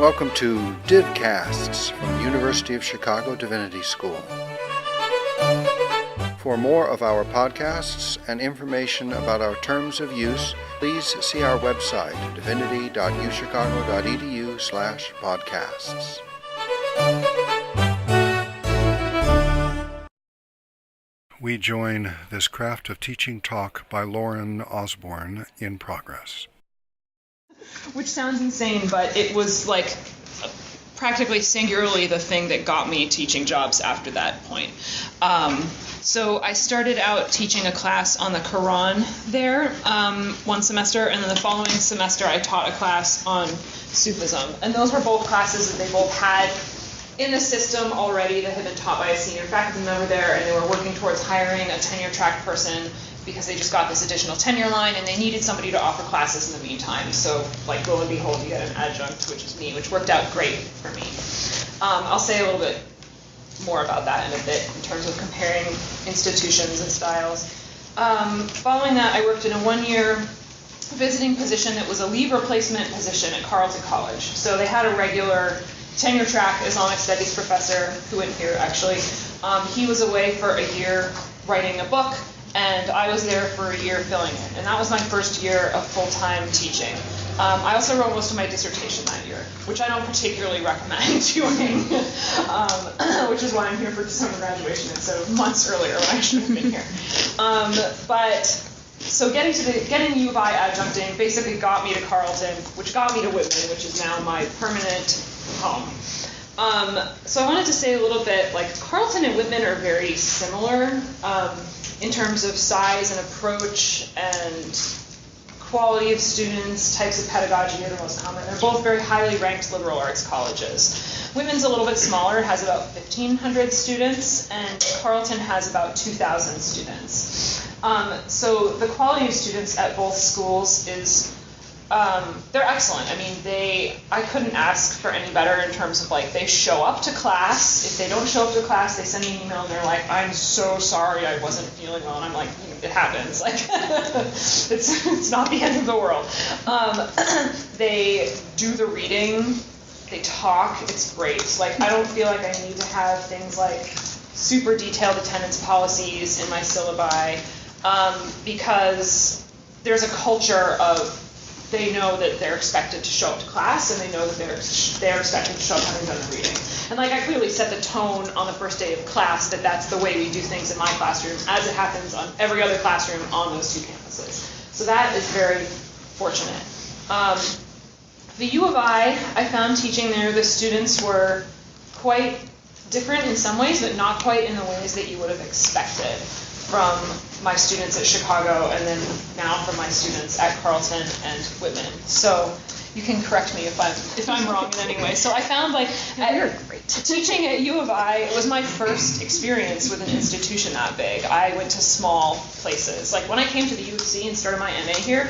Welcome to Divcasts from the University of Chicago Divinity School. For more of our podcasts and information about our terms of use, please see our website, divinity.uchicago.edu/podcasts. We join this Craft of Teaching talk by Lauren Osborne in progress. Which sounds insane, but it was like practically singularly the thing that got me teaching jobs after that point. So I started out teaching a class on the Quran there one semester, and then the following semester I taught a class on Sufism. And those were both classes that they both had in the system already that had been taught by a senior faculty member there, and they were working towards hiring a tenure track person because they just got this additional tenure line and they needed somebody to offer classes in the meantime. So, like, lo and behold, you get an adjunct, which is me, which worked out great for me. I'll say a little bit more about that in a bit in terms of comparing institutions and styles. Following that, I worked in a one-year visiting position that was a leave replacement position at Carleton College. So they had a regular tenure track Islamic Studies professor who went here, actually. He was away for a year writing a book, and I was there for a year filling it. And that was my first year of full-time teaching. I also wrote most of my dissertation that year, which I don't particularly recommend doing, which is why I'm here for December graduation instead of months earlier when I should have been here. So getting U of I adjuncting basically got me to Carleton, which got me to Whitman, which is now my permanent home. So I wanted to say a little bit, like, Carleton and Whitman are very similar in terms of size and approach and quality of students, types of pedagogy are the most common. They're both very highly ranked liberal arts colleges. Whitman's a little bit smaller, it has about 1,500 students, and Carleton has about 2,000 students. So the quality of students at both schools is they're excellent. I mean, I couldn't ask for any better in terms of, like, they show up to class. If they don't show up to class, they send me an email and they're like, I'm so sorry I wasn't feeling well. And I'm like, it happens. Like, it's not the end of the world. They do the reading. They talk. It's great. Like, I don't feel like I need to have things like super detailed attendance policies in my syllabi because there's a culture of they know that they're expected to show up to class, and they know that they're expected to show up having done the reading. And, like, I clearly set the tone on the first day of class that that's the way we do things in my classroom, as it happens on every other classroom on those two campuses. So that is very fortunate. The U of I found teaching there, the students were quite different in some ways, but not quite in the ways that you would have expected from my students at Chicago, and then now from my students at Carleton and Whitman. So you can correct me if I'm wrong in any way. So I found, like, teaching at U of I, it was my first experience with an institution that big. I went to small places. Like, when I came to the U of C and started my MA here,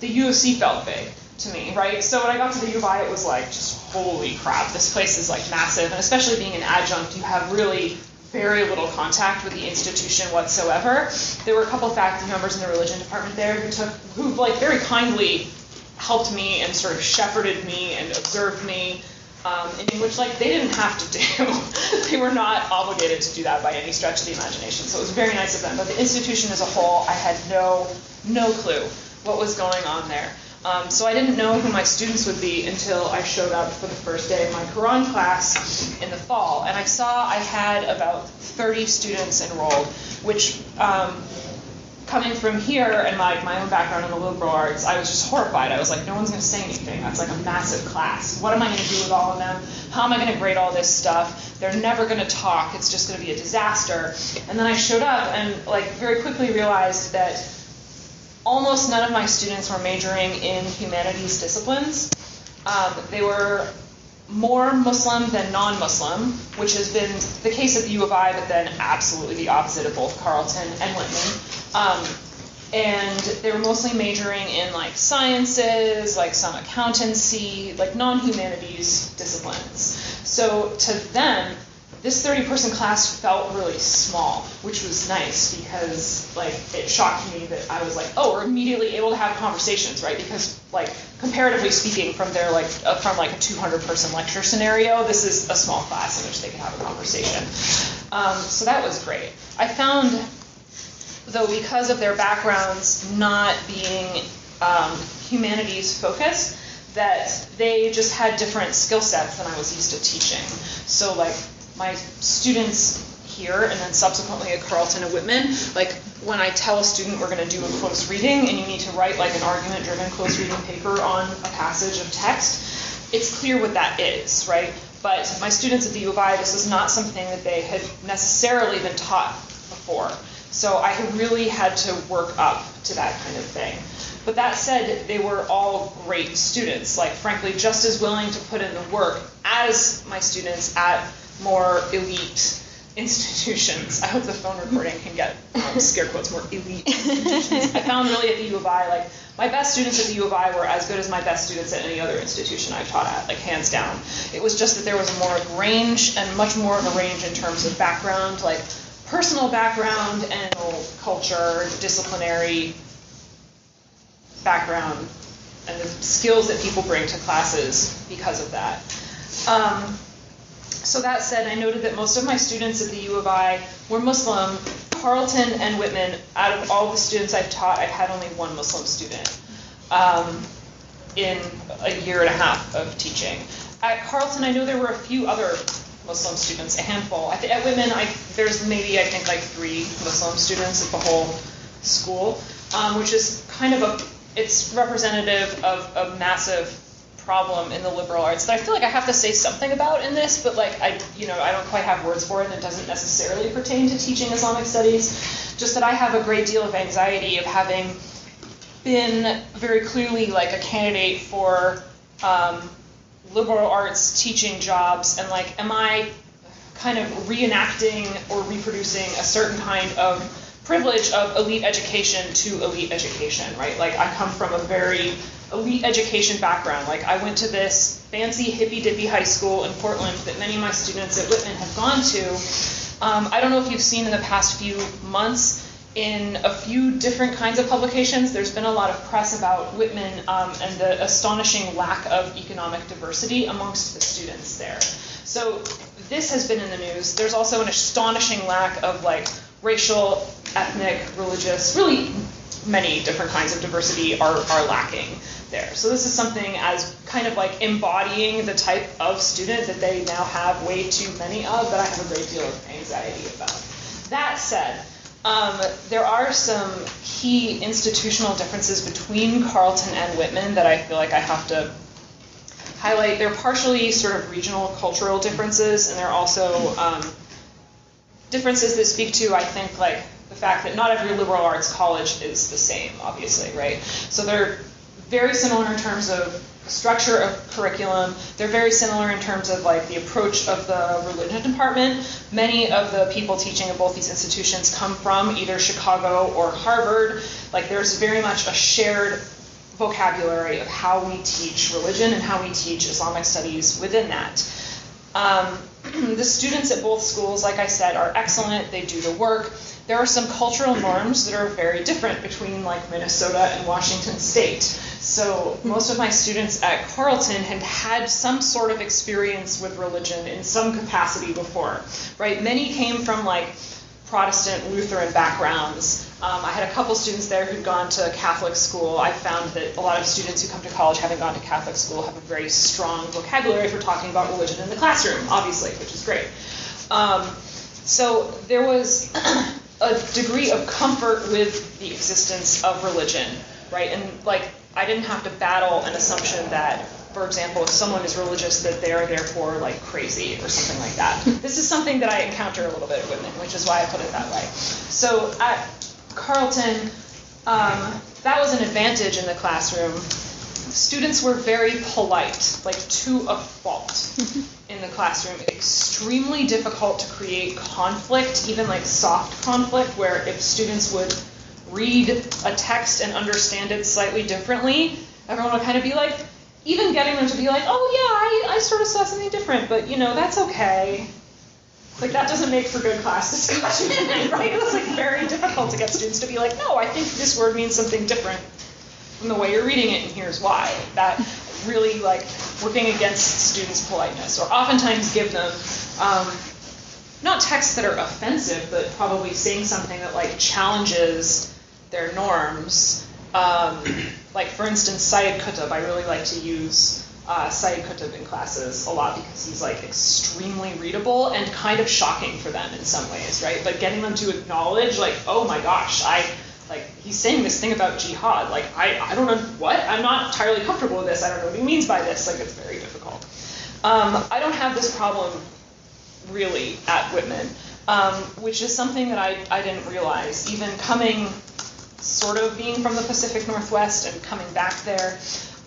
the U of C felt big to me, right? So when I got to the U of I, it was like, just holy crap, this place is, like, massive. And especially being an adjunct, you have really very little contact with the institution whatsoever. There were a couple of faculty members in the religion department there who very kindly helped me and sort of shepherded me and observed me, in which, like, they didn't have to do. They were not obligated to do that by any stretch of the imagination. So it was very nice of them. But the institution as a whole, I had no clue what was going on there. So I didn't know who my students would be until I showed up for the first day of my Quran class in the fall. And I saw I had about 30 students enrolled, which, coming from here and my own background in the liberal arts, I was just horrified. I was like, no one's going to say anything. That's like a massive class. What am I going to do with all of them? How am I going to grade all this stuff? They're never going to talk. It's just going to be a disaster. And then I showed up and, like, very quickly realized that almost none of my students were majoring in humanities disciplines. They were more Muslim than non-Muslim, which has been the case at the U of I, but then absolutely the opposite at both Carleton and Whitman. And they were mostly majoring in, like, sciences, like some accountancy, like non-humanities disciplines. So to them, this 30-person class felt really small, which was nice because like it shocked me that I was like, oh, we're immediately able to have conversations, right? Because like comparatively speaking, from their like a 200-person lecture scenario, this is a small class in which they can have a conversation. So that was great. I found, though, because of their backgrounds not being humanities focused, that they just had different skill sets than I was used to teaching. So like my students here and then subsequently at Carleton and Whitman, like when I tell a student we're going to do a close reading and you need to write like an argument-driven close reading paper on a passage of text, it's clear what that is, right? But my students at the U of I, this was not something that they had necessarily been taught before. So I really had to work up to that kind of thing. But that said, they were all great students, like frankly just as willing to put in the work as my students at more elite institutions. I hope the phone recording can get scare quotes, more elite institutions. I found really at the U of I, like my best students at the U of I were as good as my best students at any other institution I've taught at, like hands down. It was just that there was more of a range and much more of a range in terms of background, like personal background and culture, disciplinary background, and the skills that people bring to classes because of that. So that said, I noted that most of my students at the U of I were Muslim. Carleton and Whitman, out of all the students I've taught, I've had only one Muslim student in a year and a half of teaching. At Carleton, I know there were a few other Muslim students, a handful. At Whitman, there's maybe, I think, like 3 Muslim students at the whole school, which is kind of it's representative of a massive problem in the liberal arts that I feel like I have to say something about in this, but like I don't quite have words for it, and it doesn't necessarily pertain to teaching Islamic studies. Just that I have a great deal of anxiety of having been very clearly like a candidate for liberal arts teaching jobs, and like am I kind of reenacting or reproducing a certain kind of privilege of elite education to elite education, right? Like I come from a very elite education background. Like I went to this fancy hippy-dippy high school in Portland that many of my students at Whitman have gone to. I don't know if you've seen in the past few months in a few different kinds of publications, there's been a lot of press about Whitman and the astonishing lack of economic diversity amongst the students there. So this has been in the news. There's also an astonishing lack of like racial, ethnic, religious, really many different kinds of diversity are lacking there. So this is something as kind of like embodying the type of student that they now have way too many of that I have a great deal of anxiety about. That said, there are some key institutional differences between Carleton and Whitman that I feel like I have to highlight. They're partially sort of regional cultural differences, and they're also differences that speak to, I think, like the fact that not every liberal arts college is the same, obviously, right? So they're very similar in terms of structure of curriculum. They're very similar in terms of like the approach of the religion department. Many of the people teaching at both these institutions come from either Chicago or Harvard. Like there's very much a shared vocabulary of how we teach religion and how we teach Islamic studies within that. The students at both schools, like I said, are excellent. They do the work. There are some cultural norms that are very different between like Minnesota and Washington State. So most of my students at Carleton had had some sort of experience with religion in some capacity before, right? Many came from like Protestant Lutheran backgrounds. I had a couple students there who'd gone to Catholic school. I found that a lot of students who come to college having gone to Catholic school have a very strong vocabulary for talking about religion in the classroom, obviously, which is great. So there was a degree of comfort with the existence of religion, right? And like I didn't have to battle an assumption that, for example, if someone is religious, that they are therefore like crazy or something like that. This is something that I encounter a little bit at Whitman, which is why I put it that way. So at Carleton, that was an advantage in the classroom. Students were very polite, like to a fault in the classroom. Extremely difficult to create conflict, even like soft conflict, where if students would read a text and understand it slightly differently, everyone would kind of be like, even getting them to be like, oh yeah, I sort of saw something different, but you know, that's okay. Like, that doesn't make for good class discussion, right? It's like very difficult to get students to be like, no, I think this word means something different from the way you're reading it, and here's why. That really, like, working against students' politeness, or oftentimes give them not texts that are offensive, but probably saying something that, like, challenges their norms. Like, for instance, Sayyid Qutb. I really like to use Sayyid Qutb in classes a lot because he's, like, extremely readable and kind of shocking for them in some ways, right? But getting them to acknowledge, like, oh my gosh, he's saying this thing about jihad. Like, I don't know what? I'm not entirely comfortable with this. I don't know what he means by this. Like, it's very difficult. I don't have this problem really at Whitman, which is something that I didn't realize. Even coming, sort of being from the Pacific Northwest and coming back there,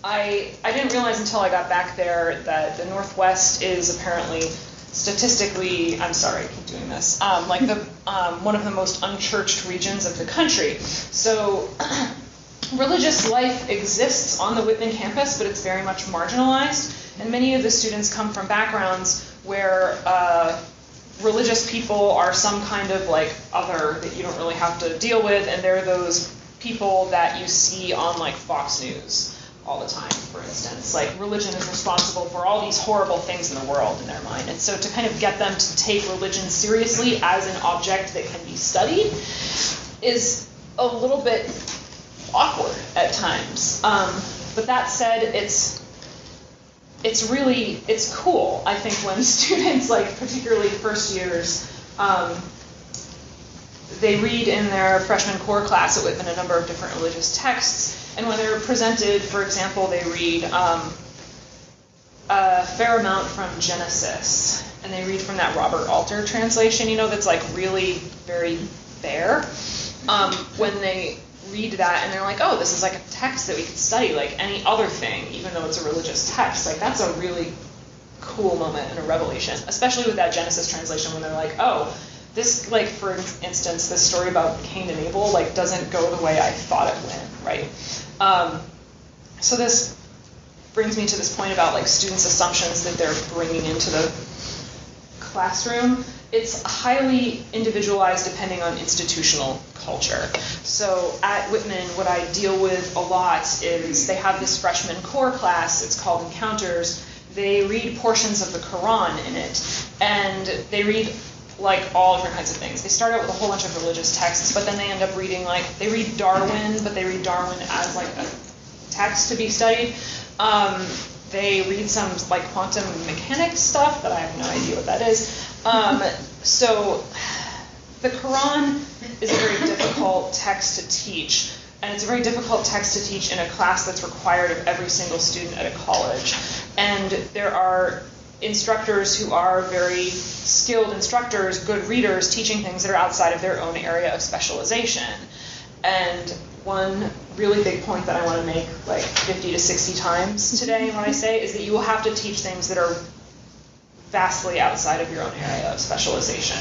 I didn't realize until I got back there that the Northwest is apparently statistically, I'm sorry, I keep doing this, like one of the most unchurched regions of the country. So religious life exists on the Whitman campus, but it's very much marginalized. And many of the students come from backgrounds where religious people are some kind of like other that you don't really have to deal with, and they're those people that you see on like Fox News all the time, for instance. Like, religion is responsible for all these horrible things in the world in their mind. And so to kind of get them to take religion seriously as an object that can be studied is a little bit awkward at times. But that said, it's cool, I think, when students, like particularly first years, they read in their freshman core class at Whitman a number of different religious texts. And when they're presented, for example, they read a fair amount from Genesis. And they read from that Robert Alter translation, that's like really very bare. When they read that and they're like, oh, this is like a text that we could study like any other thing, even though it's a religious text. Like, that's a really cool moment and a revelation, especially with that Genesis translation when they're like, oh, this, like, for instance, this story about Cain and Abel, like, doesn't go the way I thought it went, right? So this brings me to this point about, like, students' assumptions that they're bringing into the classroom. It's highly individualized depending on institutional culture. So at Whitman, what I deal with a lot is they have this freshman core class. It's called Encounters. They read portions of the Quran in it, and they read like all different kinds of things. They start out with a whole bunch of religious texts, but then they end up reading, like, they read Darwin, but they read Darwin as like a text to be studied. They read some like quantum mechanics stuff that I have no idea what that is. So the Quran is a very difficult text to teach, and it's a very difficult text to teach in a class that's required of every single student at a college. And there are instructors who are very skilled instructors, good readers, teaching things that are outside of their own area of specialization. And one really big point that I want to make like 50 to 60 times today in what I say is that you will have to teach things that are vastly outside of your own area of specialization.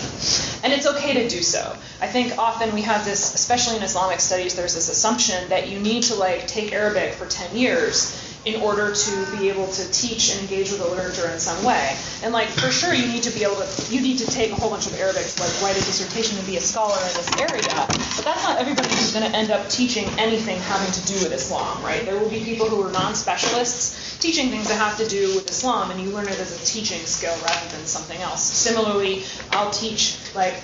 And it's okay to do so. I think often we have this, especially in Islamic studies, there's this assumption that you need to like take Arabic for 10 years in order to be able to teach and engage with the literature in some way. And like, for sure, you need to take a whole bunch of Arabic to like write a dissertation and be a scholar in this area. But that's not everybody who's going to end up teaching anything having to do with Islam, right? There will be people who are non-specialists teaching things that have to do with Islam, and you learn it as a teaching skill rather than something else. Similarly, I'll teach like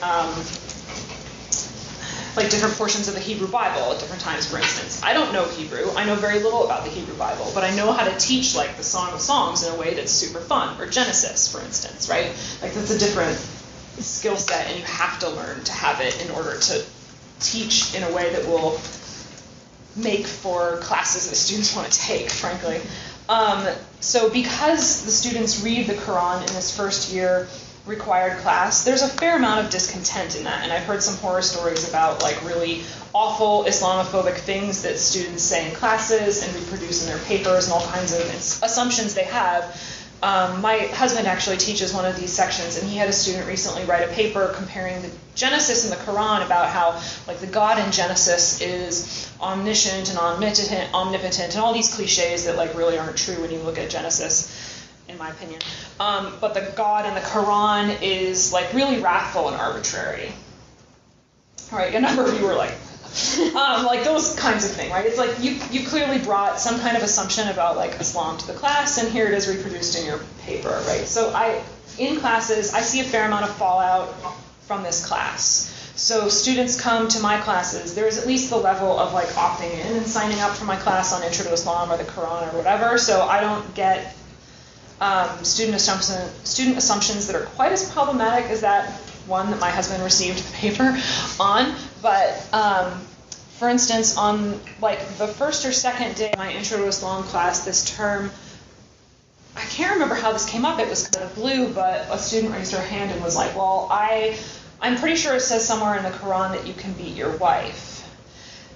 different portions of the Hebrew Bible at different times, for instance. I don't know Hebrew. I know very little about the Hebrew Bible, but I know how to teach like the Song of Songs in a way that's super fun, or Genesis, for instance, right? Like, that's a different skill set, and you have to learn to have it in order to teach in a way that will make for classes that students want to take, frankly. So because the students read the Quran in this first year required class, there's a fair amount of discontent in that, and I've heard some horror stories about like really awful Islamophobic things that students say in classes and reproduce in their papers and all kinds of assumptions they have. My husband actually teaches one of these sections, and he had a student recently write a paper comparing the Genesis and the Quran about how like the God in Genesis is omniscient and omnipotent and all these cliches that like really aren't true when you look at Genesis in my opinion. But the God in the Quran is like really wrathful and arbitrary. All right, a number of you were like those kinds of thing, right? It's like you clearly brought some kind of assumption about like Islam to the class, and here it is reproduced in your paper, right? So in classes, I see a fair amount of fallout from this class. So students come to my classes, there's at least the level of like opting in and signing up for my class on Intro to Islam or the Quran or whatever, so I don't get student assumptions that are quite as problematic as that one that my husband received the paper on. But for instance, on like the first or second day of my Intro to Islam class this term, I can't remember how this came up, it was kind of blue, but a student raised her hand and was like, well, I'm pretty sure it says somewhere in the Quran that you can beat your wife.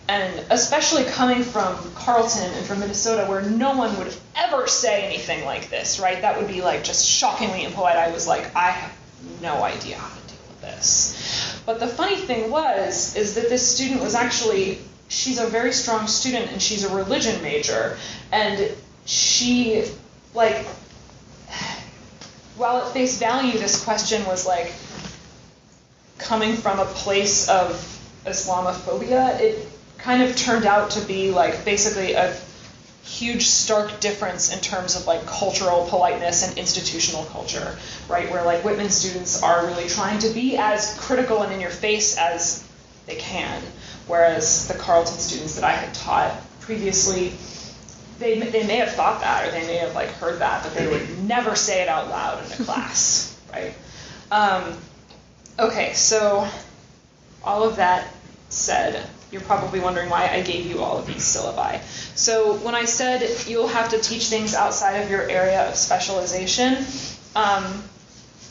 And especially coming from Carleton and from Minnesota, where no one would ever say anything like this, right? That would be like just shockingly impolite. I was like, I have no idea how to deal with this. But the funny thing is that this student was actually, she's a very strong student and she's a religion major. And she, like, while at face value, this question was like, coming from a place of Islamophobia, it kind of turned out to be like basically a huge stark difference in terms of like cultural politeness and institutional culture, right? Where like Whitman students are really trying to be as critical and in your face as they can, whereas the Carleton students that I had taught previously, they may have thought that or they may have like heard that, but they would never say it out loud in a class, right? Okay, so all of that said, you're probably wondering why I gave you all of these syllabi. So when I said you'll have to teach things outside of your area of specialization,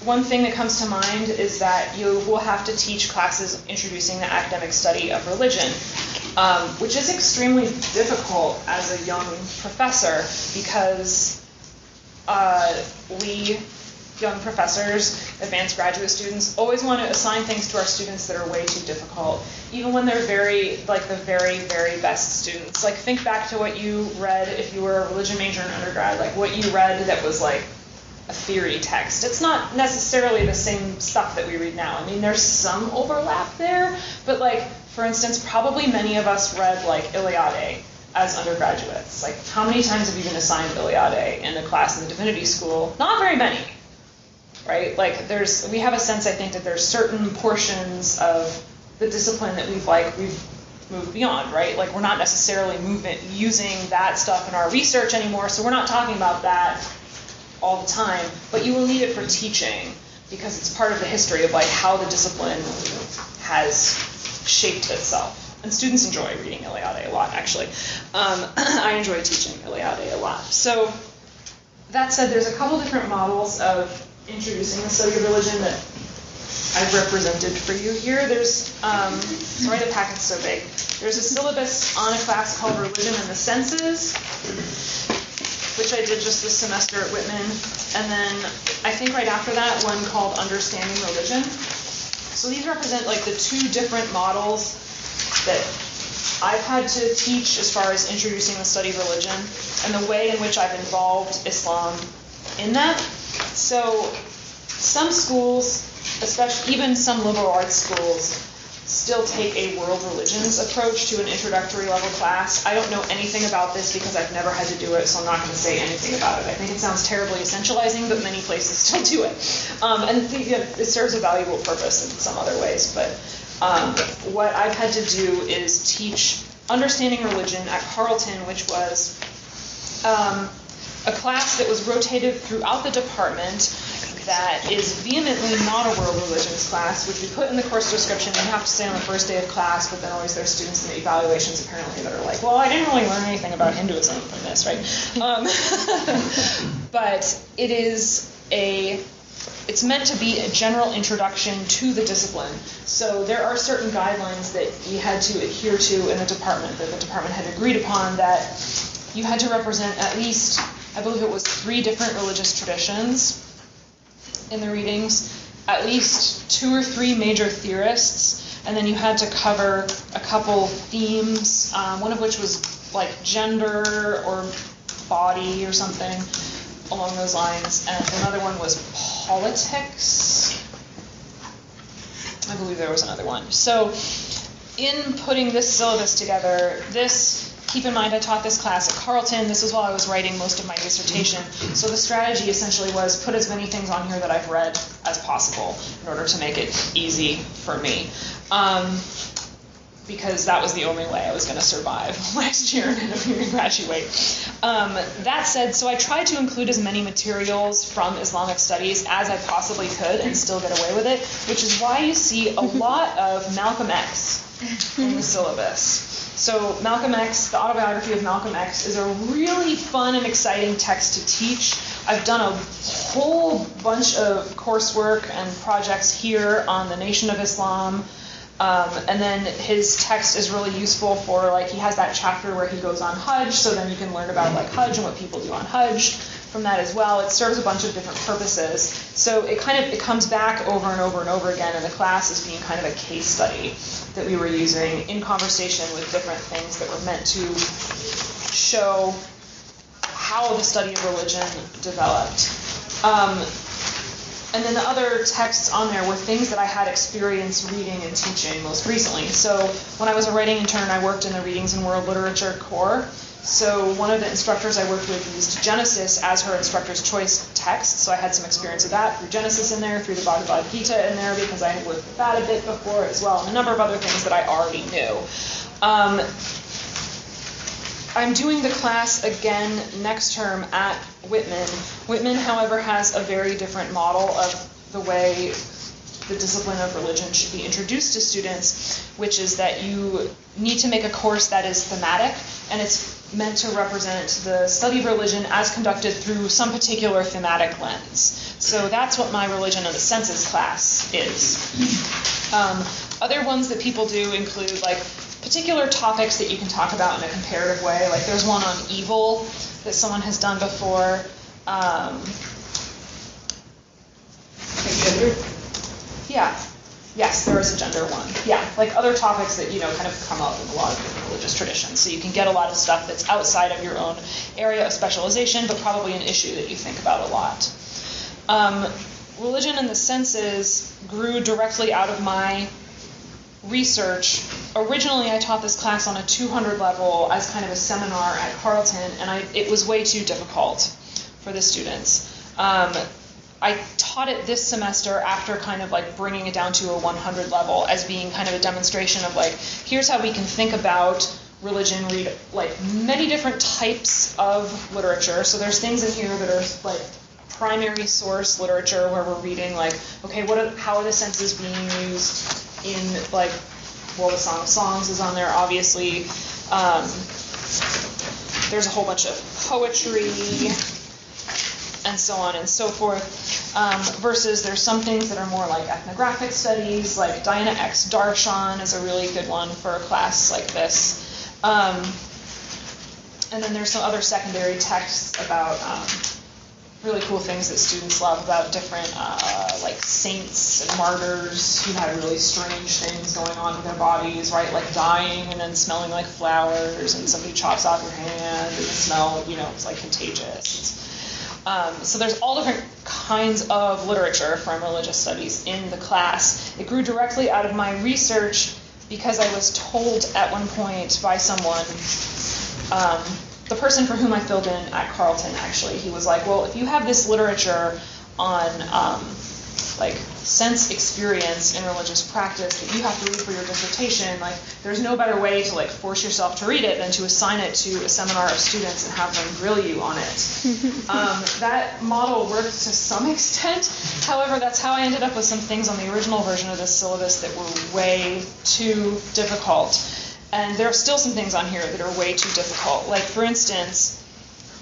one thing that comes to mind is that you will have to teach classes introducing the academic study of religion, which is extremely difficult as a young professor because we young professors, advanced graduate students, always want to assign things to our students that are way too difficult, even when they're very, like the very, very best students. Like think back to what you read if you were a religion major in undergrad, like what you read that was like a theory text. It's not necessarily the same stuff that we read now. I mean, there's some overlap there, but like, for instance, probably many of us read like Iliade as undergraduates. Like, how many times have you been assigned Iliade in a class in the Divinity School? Not very many. Right? Like we have a sense, I think, that there's certain portions of the discipline that we've moved beyond, right? Like we're not necessarily using that stuff in our research anymore, so we're not talking about that all the time, but you will need it for teaching because it's part of the history of like how the discipline has shaped itself. And students enjoy reading Iliade a lot, actually. I enjoy teaching Iliade a lot. So that said, there's a couple different models of introducing the study of religion that I've represented for you here. There's, sorry the packet's so big. There's a syllabus on a class called Religion and the Senses, which I did just this semester at Whitman. And then I think right after that, one called Understanding Religion. So these represent like the two different models that I've had to teach as far as introducing the study of religion and the way in which I've involved Islam in that. So some schools, especially even some liberal arts schools, still take a world religions approach to an introductory level class. I don't know anything about this because I've never had to do it, so I'm not going to say anything about it. I think it sounds terribly essentializing, but many places still do it. And it serves a valuable purpose in some other ways. But what I've had to do is teach Understanding Religion at Carleton, which was a class that was rotated throughout the department that is vehemently not a world religions class, which we put in the course description. You have to say on the first day of class, but then always there's students in the evaluations apparently that are like, well, I didn't really learn anything about Hinduism from this, right? But it's meant to be a general introduction to the discipline. So there are certain guidelines that you had to adhere to in the department, that the department had agreed upon, that you had to represent at least, I believe it was 3 different religious traditions in the readings, at least 2 or 3 major theorists, and then you had to cover a couple themes, one of which was like gender or body or something. along those lines, and another one was politics. I believe there was another one. So in putting this syllabus together, keep in mind I taught this class at Carleton. This was while I was writing most of my dissertation. So the strategy essentially was put as many things on here that I've read as possible in order to make it easy for me. Because that was the only way I was going to survive last year and graduate. That said, so I tried to include as many materials from Islamic Studies as I possibly could and still get away with it, which is why you see a lot of Malcolm X in the syllabus. So Malcolm X, the autobiography of Malcolm X, is a really fun and exciting text to teach. I've done a whole bunch of coursework and projects here on the Nation of Islam. And then his text is really useful for, like, he has that chapter where he goes on Hajj, so then you can learn about, like, Hajj and what people do on Hajj from that as well. It serves a bunch of different purposes. So it comes back over and over and over again in the class as being kind of a case study that we were using in conversation with different things that were meant to show how the study of religion developed. And then the other texts on there were things that I had experience reading and teaching most recently. So when I was a writing intern, I worked in the Readings in World Literature Corps. So one of the instructors I worked with used Genesis as her instructor's choice text. So I had some experience of that through Genesis in there, through the Bhagavad Gita in there, because I had worked with that a bit before as well, and a number of other things that I already knew. I'm doing the class again next term at Whitman. Whitman, however, has a very different model of the way the discipline of religion should be introduced to students, which is that you need to make a course that is thematic, and it's meant to represent the study of religion as conducted through some particular thematic lens. So that's what my Religion and the Senses class is. Other ones that people do include, like, particular topics that you can talk about in a comparative way. Like, there's one on evil that someone has done before. Gender? Yeah. Yes, there is a gender one. Yeah, like other topics that, kind of come up in a lot of different religious traditions. So you can get a lot of stuff that's outside of your own area of specialization, but probably an issue that you think about a lot. Religion and the Senses grew directly out of my research. Originally, I taught this class on a 200 level as kind of a seminar at Carleton, and it was way too difficult for the students. I taught it this semester after kind of like bringing it down to a 100 level as being kind of a demonstration of, like, here's how we can think about religion, read like many different types of literature. So there's things in here that are like primary source literature where we're reading, like, okay, how are the senses being used in, like, well, the Song of Songs is on there, obviously. There's a whole bunch of poetry and so on and so forth. Versus there's some things that are more like ethnographic studies, like Diana X. Darshan is a really good one for a class like this. And then there's some other secondary texts about really cool things that students love about different like saints and martyrs who had really strange things going on with their bodies, right? Like dying and then smelling like flowers, and somebody chops off your hand and the smell, it's like contagious. So there's all different kinds of literature from religious studies in the class. It grew directly out of my research because I was told at one point by someone, the person for whom I filled in at Carleton, actually, he was like, well, if you have this literature on like sense experience in religious practice that you have to read for your dissertation, like, there's no better way to like force yourself to read it than to assign it to a seminar of students and have them grill you on it. That model worked to some extent. However, that's how I ended up with some things on the original version of this syllabus that were way too difficult. And there are still some things on here that are way too difficult. Like, for instance,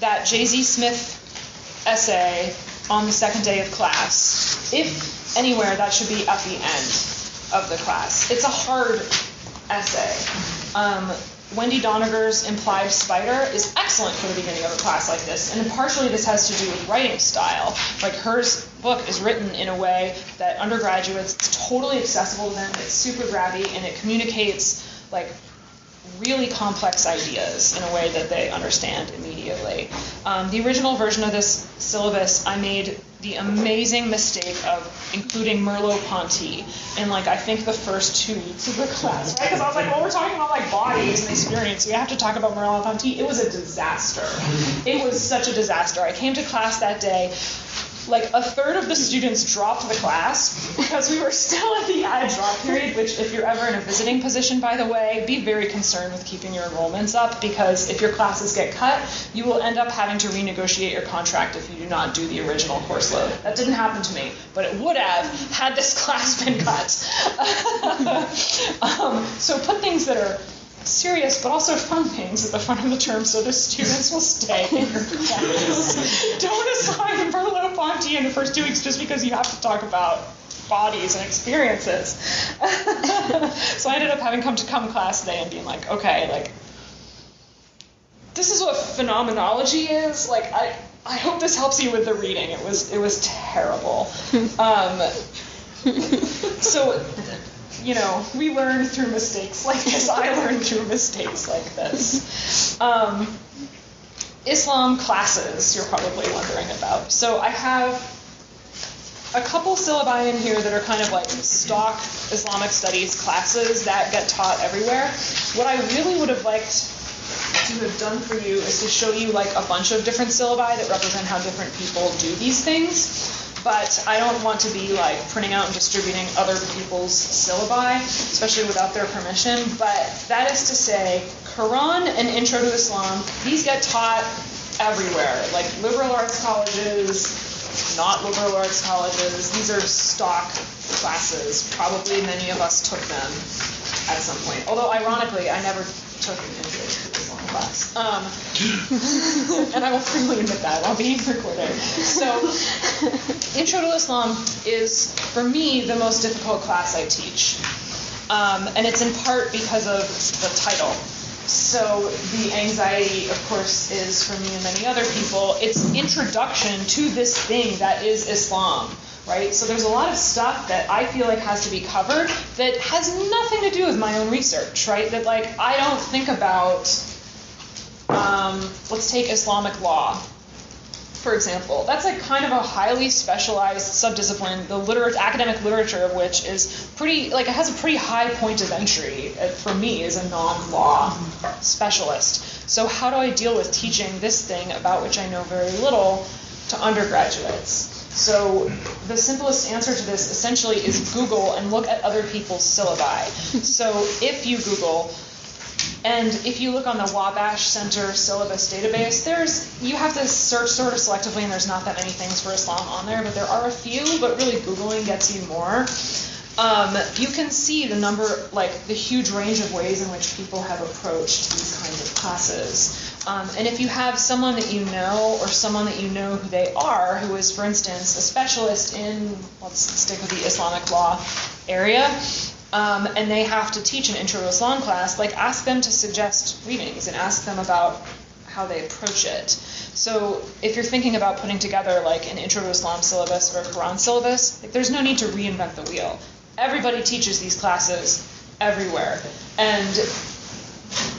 that J.Z. Smith essay on the second day of class. If anywhere, that should be at the end of the class. It's a hard essay. Wendy Doniger's Implied Spider is excellent for the beginning of a class like this, and partially this has to do with writing style. Like, her book is written in a way that undergraduates, it's totally accessible to them, it's super grabby, and it communicates, like, really complex ideas in a way that they understand immediately. The original version of this syllabus, I made the amazing mistake of including Merleau-Ponty in, like, I think the first 2 weeks of the class, right? Because I was like, well, we're talking about, like, bodies and experience. We have to talk about Merleau-Ponty. It was a disaster. It was such a disaster. I came to class that day. Like, a third of the students dropped the class because we were still at the added drop period, which, if you're ever in a visiting position, by the way, be very concerned with keeping your enrollments up, because if your classes get cut, you will end up having to renegotiate your contract if you do not do the original course load. That didn't happen to me, but it would have had this class been cut. So put things that are serious but also fun things at the front of the term so the students will stay in your class. Don't assign Merleau-Ponty in the first 2 weeks just because you have to talk about bodies and experiences. So I ended up having come class today and being like, okay, like, this is what phenomenology is. Like, I hope this helps you with the reading. It was terrible. So, you know, we learn through mistakes like this. I learned through mistakes like this. Islam classes, you're probably wondering about. So I have a couple syllabi in here that are kind of like stock Islamic studies classes that get taught everywhere. What I really would have liked to have done for you is to show you like a bunch of different syllabi that represent how different people do these things. But I don't want to be like printing out and distributing other people's syllabi, especially without their permission. But that is to say, Quran and Intro to Islam, these get taught everywhere. Like liberal arts colleges, not liberal arts colleges. These are stock classes. Probably many of us took them at some point. Although ironically, I never took an Intro to Islam class. And I will freely admit that while being recorded. So, Intro to Islam is, for me, the most difficult class I teach. And it's in part because of the title. So the anxiety, of course, is for me and many other people, it's introduction to this thing that is Islam. Right? So there's a lot of stuff that I feel like has to be covered that has nothing to do with my own research, right? That, like, I don't think about, let's take Islamic law, for example. That's like kind of a highly specialized subdiscipline, the academic literature of which is pretty, like, it has a pretty high point of entry for me as a non-law specialist. So how do I deal with teaching this thing about which I know very little to undergraduates? So the simplest answer to this essentially is Google and look at other people's syllabi. So if you Google, and if you look on the Wabash Center syllabus database, you have to search sort of selectively, and there's not that many things for Islam on there, but there are a few, but really Googling gets you more. You can see the number, like the huge range of ways in which people have approached these kinds of classes. And if you have someone that you know, or someone that you know who they are, who is, for instance, a specialist in, let's stick with the Islamic law area, and they have to teach an Intro to Islam class, like, ask them to suggest readings and ask them about how they approach it. So if you're thinking about putting together like an Intro to Islam syllabus or a Quran syllabus, like, there's no need to reinvent the wheel. Everybody teaches these classes everywhere. And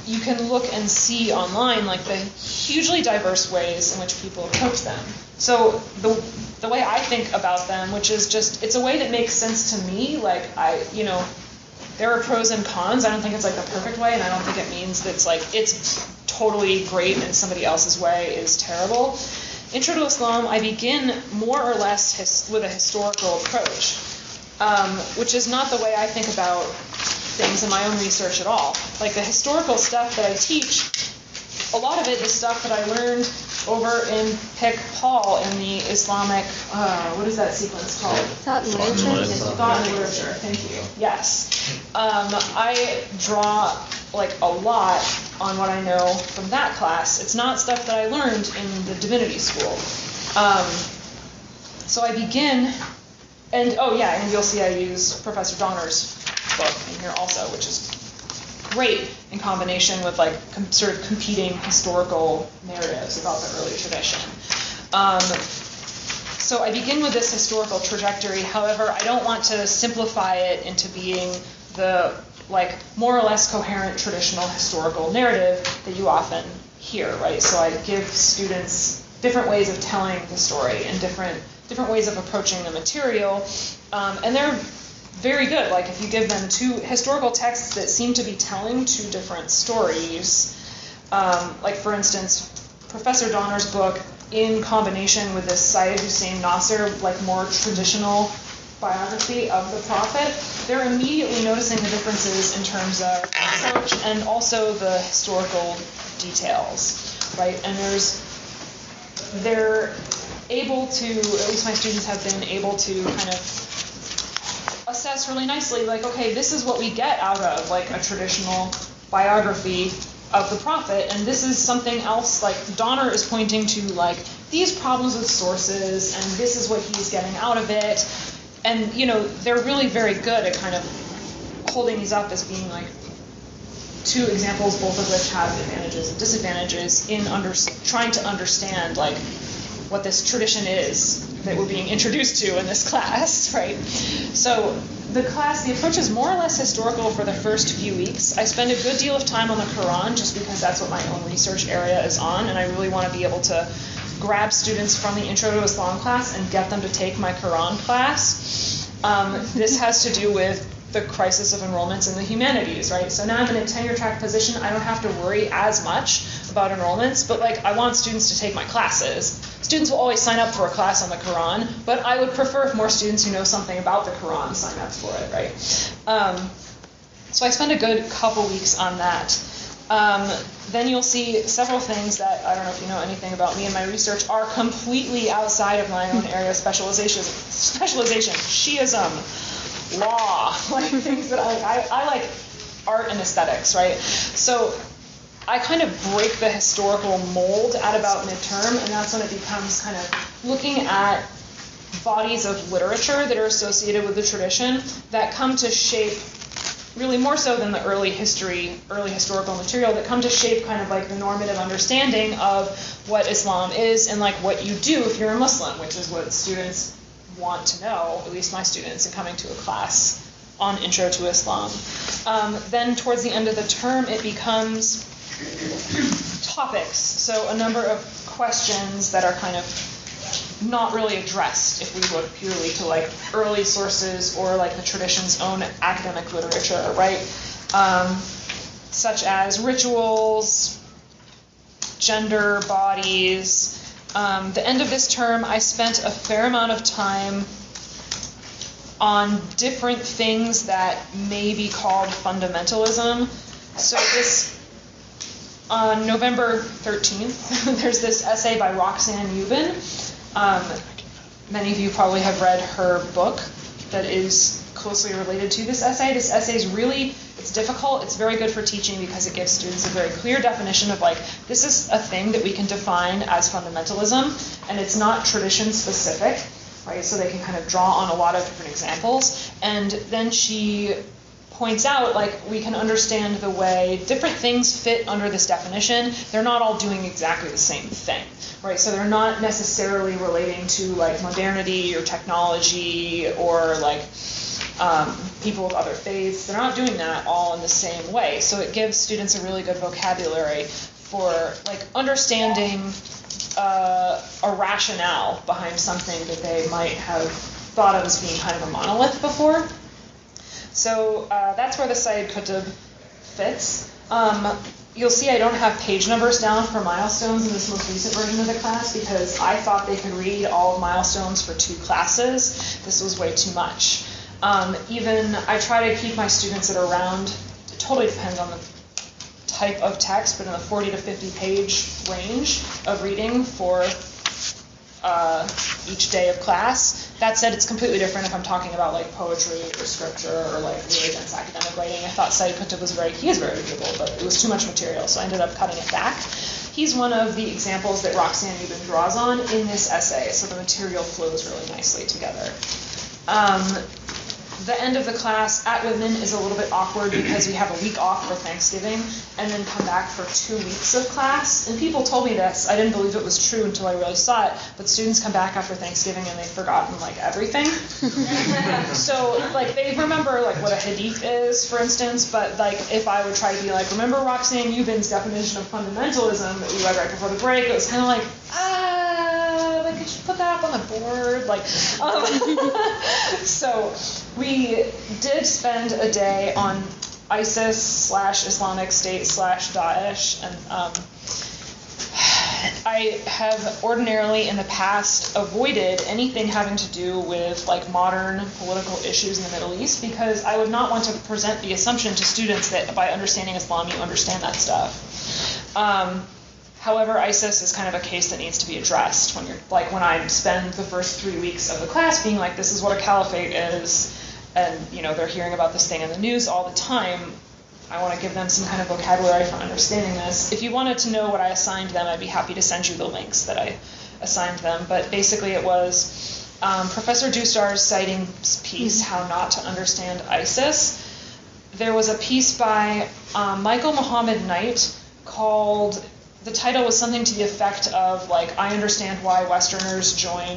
you can look and see online like the hugely diverse ways in which people approach them. So the way I think about them, which is just, it's a way that makes sense to me, like there are pros and cons. I don't think it's like the perfect way, and I don't think it means that it's totally great and somebody else's way is terrible. Intro to Islam, I begin more or less with a historical approach, which is not the way I think about things in my own research at all. Like the historical stuff that I teach, a lot of it is stuff that I learned over in Pick Paul in the Islamic, what is that sequence called? Thought and Literature. Thought and Literature, thank you. Yes. I draw like a lot on what I know from that class. It's not stuff that I learned in the Divinity School. So I begin, and you'll see I use Professor Donner's book in here also, which is great in combination with like sort of competing historical narratives about the early tradition. So I begin with this historical trajectory. However, I don't want to simplify it into being the like more or less coherent traditional historical narrative that you often hear, right? So I give students different ways of telling the story and different ways of approaching the material, and they're very good. Like if you give them two historical texts that seem to be telling two different stories, like for instance, Professor Donner's book in combination with this Syed Hussein Nasser, like more traditional biography of the Prophet, they're immediately noticing the differences in terms of approach and also the historical details, right? And they're able to, at least my students have been able to kind of assess really nicely, like, okay, this is what we get out of like a traditional biography of the Prophet, and this is something else. Like Donner is pointing to like these problems with sources, and this is what he's getting out of it. And they're really very good at kind of holding these up as being like two examples, both of which have advantages and disadvantages in trying to understand like what this tradition is that we're being introduced to in this class, right? So the approach is more or less historical for the first few weeks. I spend a good deal of time on the Quran just because that's what my own research area is on, and I really want to be able to grab students from the Intro to Islam class and get them to take my Quran class. This has to do with the crisis of enrollments in the humanities, right? So now I'm in a tenure track position. I don't have to worry as much about enrollments, but like I want students to take my classes. Students will always sign up for a class on the Quran, but I would prefer if more students who know something about the Quran sign up for it, right? So I spend a good couple weeks on that. Then you'll see several things that, I don't know if you know anything about me and my research, are completely outside of my own area of specialization. Shiism, law, like things that I like art and aesthetics, right? So I kind of break the historical mold at about midterm, and that's when it becomes kind of looking at bodies of literature that are associated with the tradition that come to shape, really more so than the early historical material, that come to shape kind of like the normative understanding of what Islam is and like what you do if you're a Muslim, which is what students want to know, at least my students, in coming to a class on Intro to Islam. Then towards the end of the term, it becomes topics. So a number of questions that are kind of not really addressed if we look purely to like early sources or like the tradition's own academic literature, right? Such as rituals, gender, bodies. The end of this term, I spent a fair amount of time on different things that may be called fundamentalism. So on November 13th, there's this essay by Roxanne Euban. Many of you probably have read her book that is closely related to this essay. This essay is it's difficult. It's very good for teaching because it gives students a very clear definition of like, this is a thing that we can define as fundamentalism, and it's not tradition specific, right? So they can kind of draw on a lot of different examples. And then she points out, like, we can understand the way different things fit under this definition. They're not all doing exactly the same thing, right? So they're not necessarily relating to, like, modernity or technology or, like, people with other faiths. They're not doing that all in the same way. So it gives students a really good vocabulary for, like, understanding a rationale behind something that they might have thought of as being kind of a monolith before. So that's where the Sayyid Qutb fits. You'll see I don't have page numbers down for milestones in this most recent version of the class because I thought they could read all of milestones for 2 classes. This was way too much. Even I try to keep my students at around, it totally depends on the type of text, but in the 40 to 50 page range of reading for each day of class. That said, it's completely different if I'm talking about like poetry or scripture or like really dense academic writing. I thought Sayyid Qutb he is very readable, but it was too much material, so I ended up cutting it back. He's one of the examples that Roxanne Euban draws on in this essay, so the material flows really nicely together. the end of the class at Whitman is a little bit awkward because we have a week off for Thanksgiving and then come back for 2 weeks of class. And people told me this. I didn't believe it was true until I really saw it. But students come back after Thanksgiving and they've forgotten like everything. So like they remember like what a hadith is, for instance. But like if I would try to be like, remember Roxanne Euban's definition of fundamentalism that we read right before the break, it was kind of like, like could you put that up on the board? Like, so we did spend a day on ISIS/Islamic State/Daesh, and I have ordinarily in the past avoided anything having to do with like modern political issues in the Middle East because I would not want to present the assumption to students that by understanding Islam you understand that stuff. However, ISIS is kind of a case that needs to be addressed when you're like when I spend the first 3 weeks of the class being like, this is what a caliphate is, and you know they're hearing about this thing in the news all the time. I want to give them some kind of vocabulary for understanding this. If you wanted to know what I assigned them, I'd be happy to send you the links that I assigned them. But basically, it was Professor Dustar's citing piece, "How Not to Understand ISIS." There was a piece by Michael Muhammad Knight called. The title was something to the effect of, like, I understand why Westerners join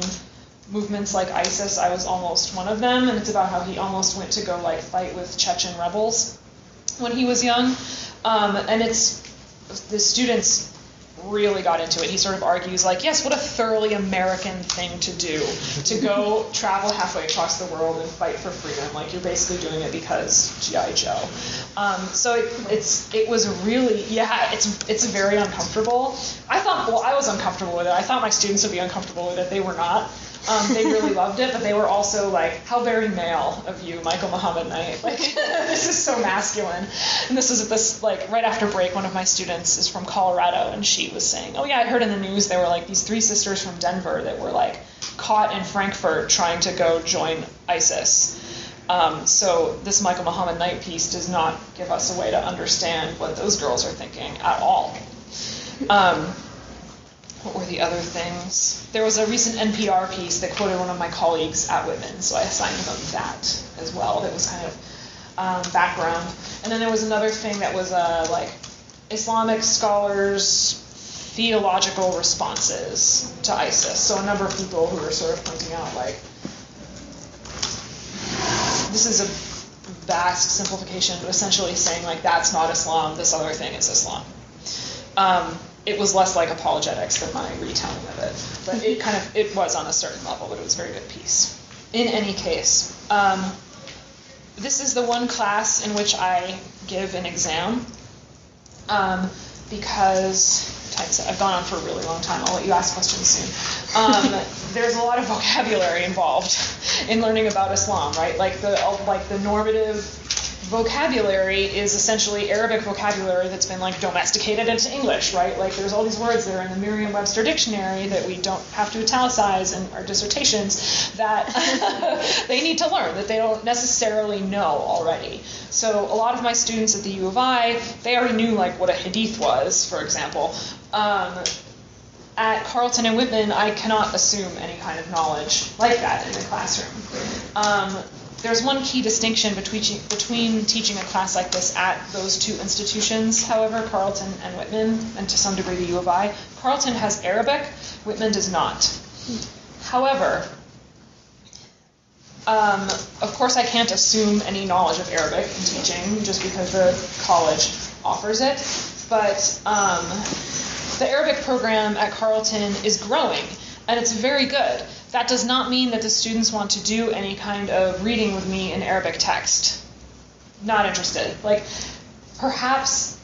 movements like ISIS. I was almost one of them. And it's about how he almost went to go, like, fight with Chechen rebels when he was young. And the students really got into it. He sort of argues, like, yes, what a thoroughly American thing to do, to go travel halfway across the world and fight for freedom. Like, you're basically doing it because G.I. Joe. So it was really, it's very uncomfortable. I was uncomfortable with it. I thought my students would be uncomfortable with it. They were not. They really loved it, but they were also like, how very male of you, Michael Muhammad Knight. Like, this is so masculine. And this is right after break, one of my students is from Colorado, and she was saying, oh yeah, I heard in the news there were like these 3 sisters from Denver that were like caught in Frankfurt trying to go join ISIS. So this Michael Muhammad Knight piece does not give us a way to understand what those girls are thinking at all. What were the other things? There was a recent NPR piece that quoted one of my colleagues at Whitman, so I assigned them that as well. That was kind of background. And then there was another thing that was like Islamic scholars' theological responses to ISIS. So a number of people who were sort of pointing out, like, this is a vast simplification, but essentially saying, like, that's not Islam, this other thing is Islam. It was less like apologetics than my retelling of it, but it was on a certain level, but it was a very good piece. In any case, this is the one class in which I give an exam, because I've gone on for a really long time. I'll let you ask questions soon. There's a lot of vocabulary involved in learning about Islam, right? Like the normative vocabulary is essentially Arabic vocabulary that's been like domesticated into English, right? Like there's all these words that are in the Merriam-Webster dictionary that we don't have to italicize in our dissertations that they need to learn, that they don't necessarily know already. So a lot of my students at the U of I, they already knew like what a hadith was, for example. At Carleton and Whitman, I cannot assume any kind of knowledge like that in the classroom. There's one key distinction between teaching a class like this at those 2 institutions, however, Carleton and Whitman, and to some degree the U of I. Carleton has Arabic, Whitman does not. However, of course I can't assume any knowledge of Arabic in teaching just because the college offers it, but the Arabic program at Carleton is growing, and it's very good. That does not mean that the students want to do any kind of reading with me in Arabic text. Not interested. Like, perhaps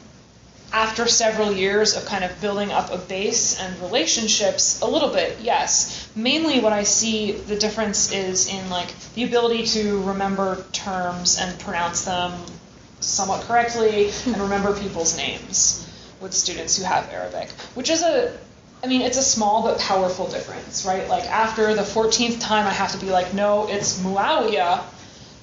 after several years of kind of building up a base and relationships, a little bit, yes. Mainly what I see the difference is in, like, the ability to remember terms and pronounce them somewhat correctly and remember people's names with students who have Arabic, which is it's a small but powerful difference, right? Like, after the 14th time I have to be like, no, it's Muawiyah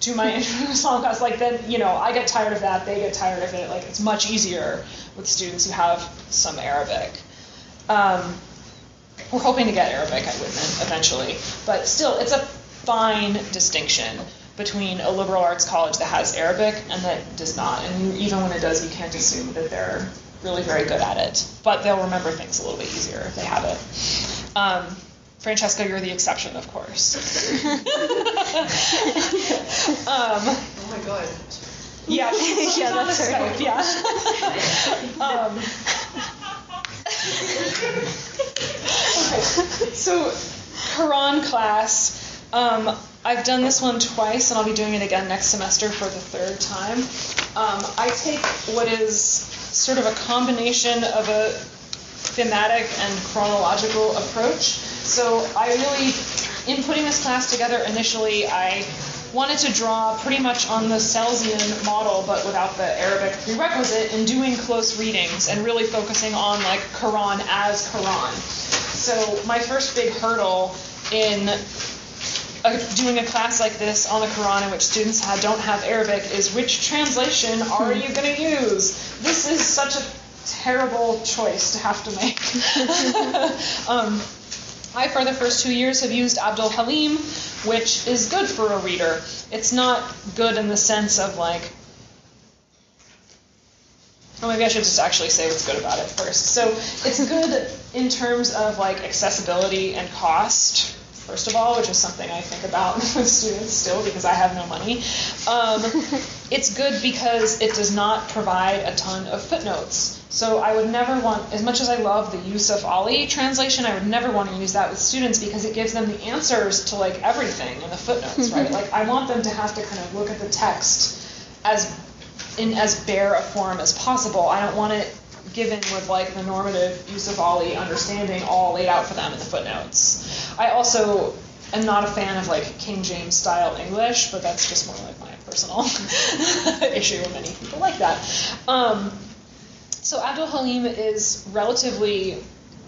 to my Intro to Islam class, like, then, I get tired of that, they get tired of it. Like, it's much easier with students who have some Arabic. We're hoping to get Arabic at Whitman eventually, but still, it's a fine distinction. between a liberal arts college that has Arabic and that does not. And even when it does, you can't assume that they're really very good at it. But they'll remember things a little bit easier if they have it. Francesca, you're the exception, of course. Oh my God. Yeah, she's Yeah, on the that's her. Skype, yeah. Okay, so Quran class. I've done this one twice, and I'll be doing it again next semester for the third time. I take what is sort of a combination of a thematic and chronological approach. So I really, in putting this class together initially, I wanted to draw pretty much on the Celsian model, but without the Arabic prerequisite, and doing close readings and really focusing on like Quran as Quran. So my first big hurdle in doing a class like this on the Quran in which students don't have Arabic is which translation are you going to use? This is such a terrible choice to have to make. I, for the first 2 years, have used Abdul Halim, which is good for a reader. It's not good in the sense of like, well, maybe I should just actually say what's good about it first. So it's good in terms of like accessibility and cost, first of all, which is something I think about with students still because I have no money. It's good because it does not provide a ton of footnotes. So I would never want, as much as I love the Yusuf Ali translation, I would never want to use that with students because it gives them the answers to like everything in the footnotes, right? Like I want them to have to kind of look at the text in as bare a form as possible. I don't want it given with like the normative Yusuf Ali understanding all laid out for them in the footnotes. I also am not a fan of like King James style English, but that's just more like my personal issue. Many people like that. So Abdul Halim is relatively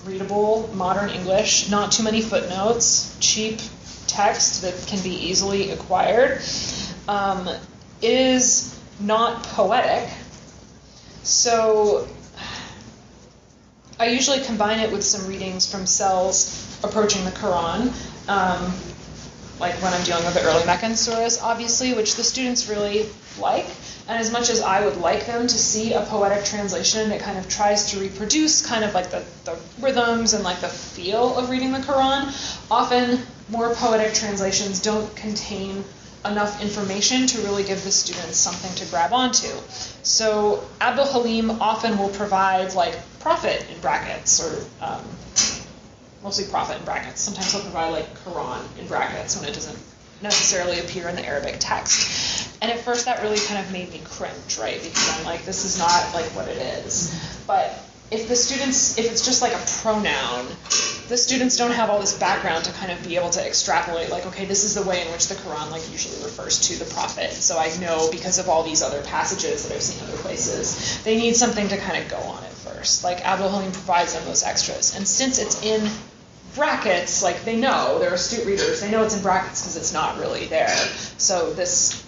readable, modern English, not too many footnotes, cheap text that can be easily acquired. It is not poetic, so I usually combine it with some readings from cells approaching the Quran, like when I'm dealing with the early Meccan surahs, obviously, which the students really like. And as much as I would like them to see a poetic translation that kind of tries to reproduce kind of like the rhythms and like the feel of reading the Quran, often more poetic translations don't contain enough information to really give the students something to grab onto. So Abdul Halim often will provide like prophet in brackets, or mostly prophet in brackets. Sometimes he'll provide like Quran in brackets when it doesn't necessarily appear in the Arabic text. And at first that really kind of made me cringe, right? Because I'm like, this is not like what it is. But if it's just like a pronoun, the students don't have all this background to kind of be able to extrapolate, like, okay, this is the way in which the Quran like usually refers to the prophet. So I know because of all these other passages that I've seen other places. They need something to kind of go on at first. Like Abdul Halim provides them those extras. And since it's in brackets, like they know, they're astute readers, they know it's in brackets because it's not really there. So this,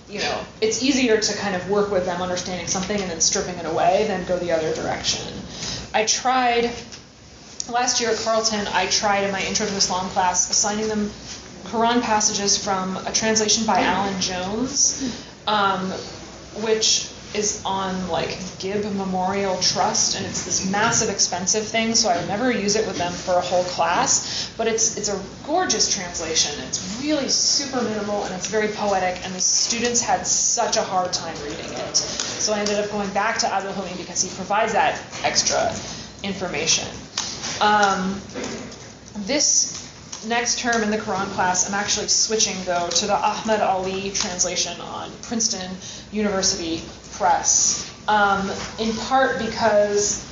it's easier to kind of work with them understanding something and then stripping it away than go the other direction. Last year at Carleton, I tried in my Intro to Islam class assigning them Quran passages from a translation by Alan Jones, which is on like Gibb Memorial Trust, and it's this massive expensive thing, so I would never use it with them for a whole class, but it's a gorgeous translation. It's really super minimal and it's very poetic, and the students had such a hard time reading it. So I ended up going back to Abdul Halim because he provides that extra information. This next term in the Quran class, I'm actually switching though to the Ahmed Ali translation on Princeton University Press, in part because,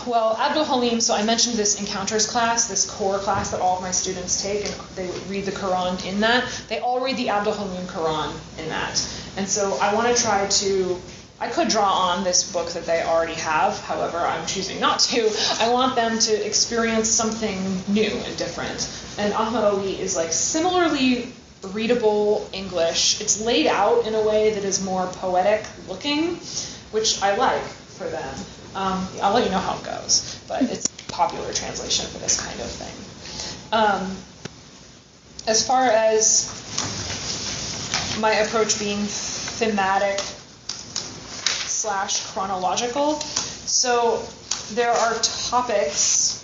well, Abdul Halim, so I mentioned this Encounters class, this core class that all of my students take, and they read the Quran in that. They all read the Abdul Halim Quran in that. And so I want to try to, I could draw on this book that they already have, however, I'm choosing not to. I want them to experience something new and different. And Ahmed Ali is like similarly readable English. It's laid out in a way that is more poetic looking, which I like for them. I'll let you know how it goes, but it's a popular translation for this kind of thing. As far as my approach being thematic / chronological. So there are topics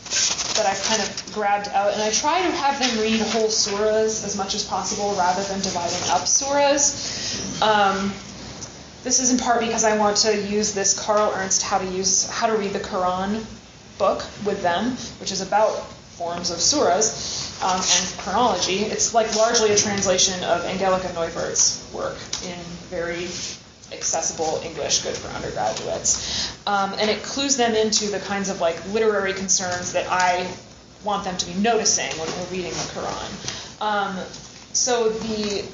that I've kind of grabbed out, and I try to have them read whole surahs as much as possible rather than dividing up surahs. This is in part because I want to use this Carl Ernst How to Read the Quran book with them, which is about forms of surahs and chronology. It's like largely a translation of Angelika Neuwirth's work in very accessible English, good for undergraduates. And it clues them into the kinds of like literary concerns that I want them to be noticing when we're reading the Quran. So the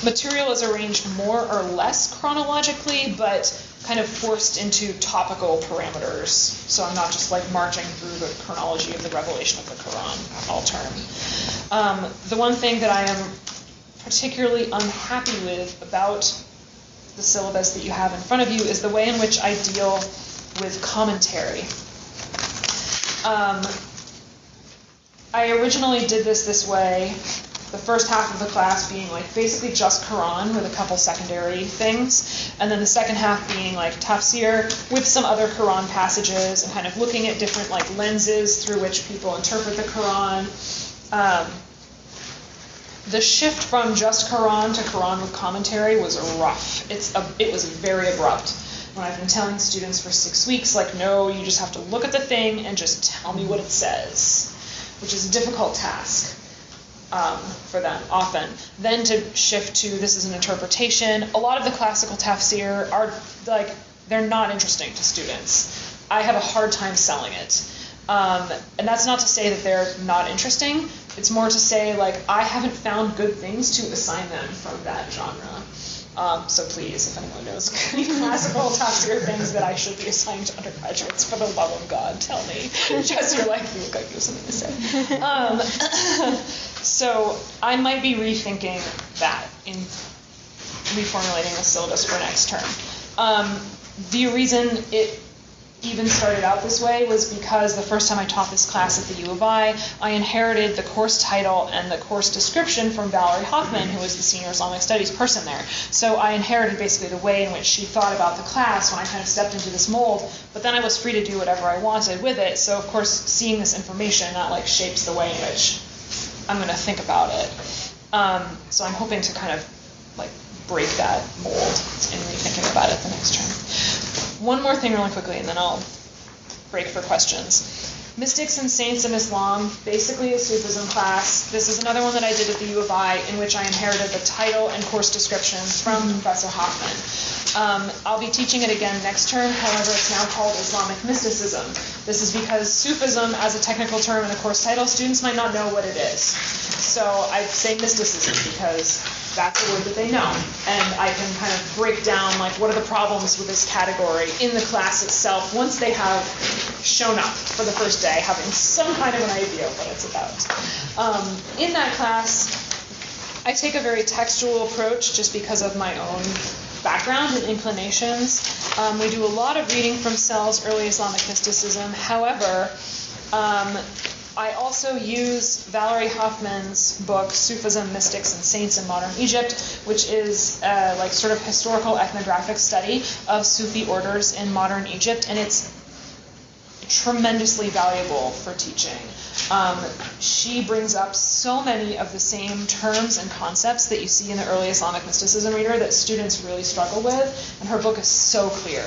material is arranged more or less chronologically, but kind of forced into topical parameters. So I'm not just like marching through the chronology of the revelation of the Quran all term. The one thing that I am particularly unhappy with about the syllabus that you have in front of you is the way in which I deal with commentary. I originally did this way, the first half of the class being like basically just Quran with a couple secondary things, and then the second half being like tafsir with some other Quran passages and kind of looking at different like lenses through which people interpret the Quran. The shift from just Quran to Quran with commentary was rough. It was very abrupt. When I've been telling students for 6 weeks, like, no, you just have to look at the thing and just tell me what it says, which is a difficult task for them often. Then to shift to this is an interpretation. A lot of the classical tafsir are like, they're not interesting to students. I have a hard time selling it. And that's not to say that they're not interesting. It's more to say, like, I haven't found good things to assign them from that genre. So please, if anyone knows any classical tafsir things that I should be assigned to undergraduates, for the love of God, tell me. Just you're like, you look like you have something to say. So I might be rethinking that in reformulating the syllabus for next term. The reason it even started out this way was because the first time I taught this class at the U of I inherited the course title and the course description from Valerie Hoffman, who was the senior Islamic Studies person there. So I inherited basically the way in which she thought about the class when I kind of stepped into this mold, but then I was free to do whatever I wanted with it. So of course, seeing this information, that like shapes the way in which I'm going to think about it. So I'm hoping to kind of like break that mold in rethinking about it the next term. One more thing really quickly, and then I'll break for questions. Mystics and Saints of Islam, basically a Sufism class. This is another one that I did at the U of I, in which I inherited the title and course description from Professor Hoffman. I'll be teaching it again next term, however it's now called Islamic Mysticism. This is because Sufism, as a technical term in a course title, students might not know what it is. So I say mysticism because that's a word that they know. And I can kind of break down like what are the problems with this category in the class itself once they have shown up for the first day, having some kind of an idea of what it's about. In that class, I take a very textual approach just because of my own background and inclinations. We do a lot of reading from Sell's Early Islamic Mysticism. However, I also use Valerie Hoffman's book, Sufism, Mystics, and Saints in Modern Egypt, which is like sort of historical ethnographic study of Sufi orders in modern Egypt, and it's tremendously valuable for teaching. She brings up so many of the same terms and concepts that you see in the early Islamic mysticism reader that students really struggle with, and her book is so clear.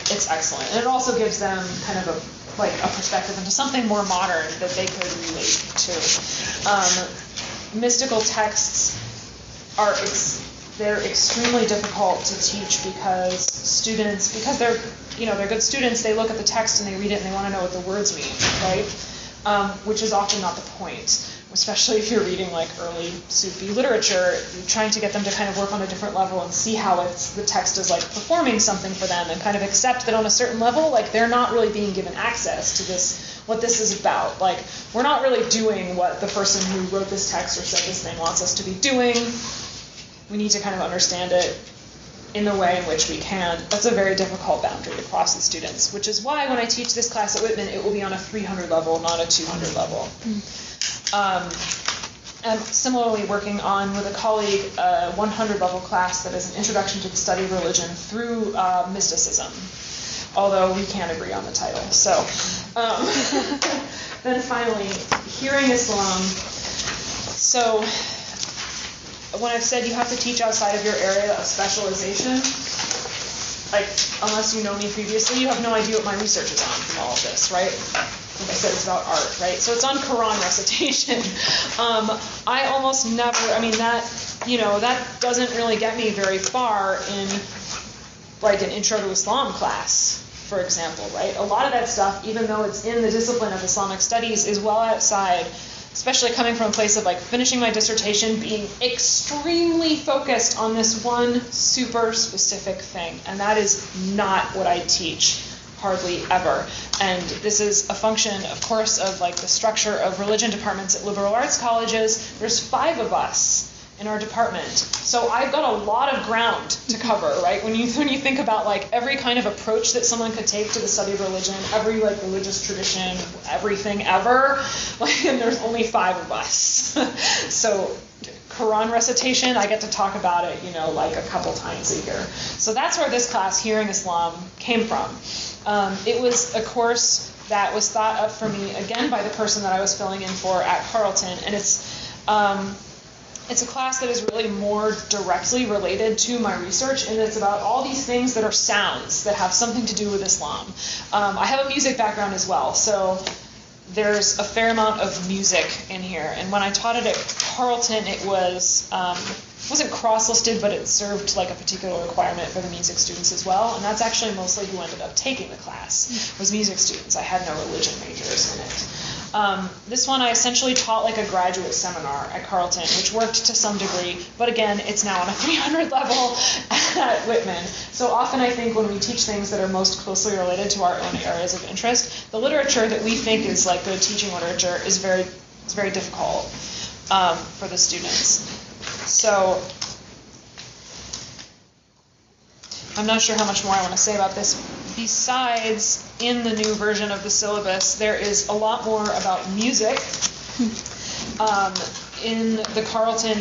It's excellent. And it also gives them kind of a perspective into something more modern that they could relate to. Mystical texts they're extremely difficult to teach because they're good students, they look at the text and they read it and they want to know what the words mean, right? Which is often not the point, especially if you're reading like early Sufi literature, trying to get them to kind of work on a different level and see how the text is like performing something for them and kind of accept that on a certain level, like they're not really being given access to what this is about. Like, we're not really doing what the person who wrote this text or said this thing wants us to be doing. We need to kind of understand it in the way in which we can. That's a very difficult boundary to cross with students, which is why when I teach this class at Whitman, it will be on a 300 level, not a 200 level. am similarly working on, with a colleague, a 100-level class that is an introduction to the study of religion through mysticism, although we can't agree on the title. So then finally, hearing Islam. So when I've said you have to teach outside of your area of specialization, like, unless you know me previously, you have no idea what my research is on from all of this, right? Like I said, it's about art, right? So it's on Quran recitation. I almost never, that doesn't really get me very far in, like, an Intro to Islam class, for example, right? A lot of that stuff, even though it's in the discipline of Islamic Studies, is well outside, especially coming from a place of, like, finishing my dissertation, being extremely focused on this one super specific thing, and that is not what I teach. Hardly ever. And this is a function, of course, of, like, the structure of religion departments at liberal arts colleges. There's 5 of us in our department. So I've got a lot of ground to cover, right? When you think about, like, every kind of approach that someone could take to the study of religion, every, like, religious tradition, everything ever, like, and there's only 5 of us. So Quran recitation, I get to talk about it, like a couple times a year. So that's where this class, Hearing Islam, came from. It was a course that was thought of for me, again, by the person that I was filling in for at Carleton, and it's a class that is really more directly related to my research, and it's about all these things that are sounds that have something to do with Islam. I have a music background as well, so there's a fair amount of music in here. And when I taught it at Carleton, it wasn't cross-listed, but it served like a particular requirement for the music students as well. And that's actually mostly who ended up taking the class, was music students. I had no religion majors in it. This one I essentially taught like a graduate seminar at Carleton, which worked to some degree, but again, it's now on a 300 level at Whitman. So often I think when we teach things that are most closely related to our own areas of interest, the literature that we think is like good teaching literature is very difficult for the students. So I'm not sure how much more I want to say about this. Besides, in the new version of the syllabus, there is a lot more about music. In the Carleton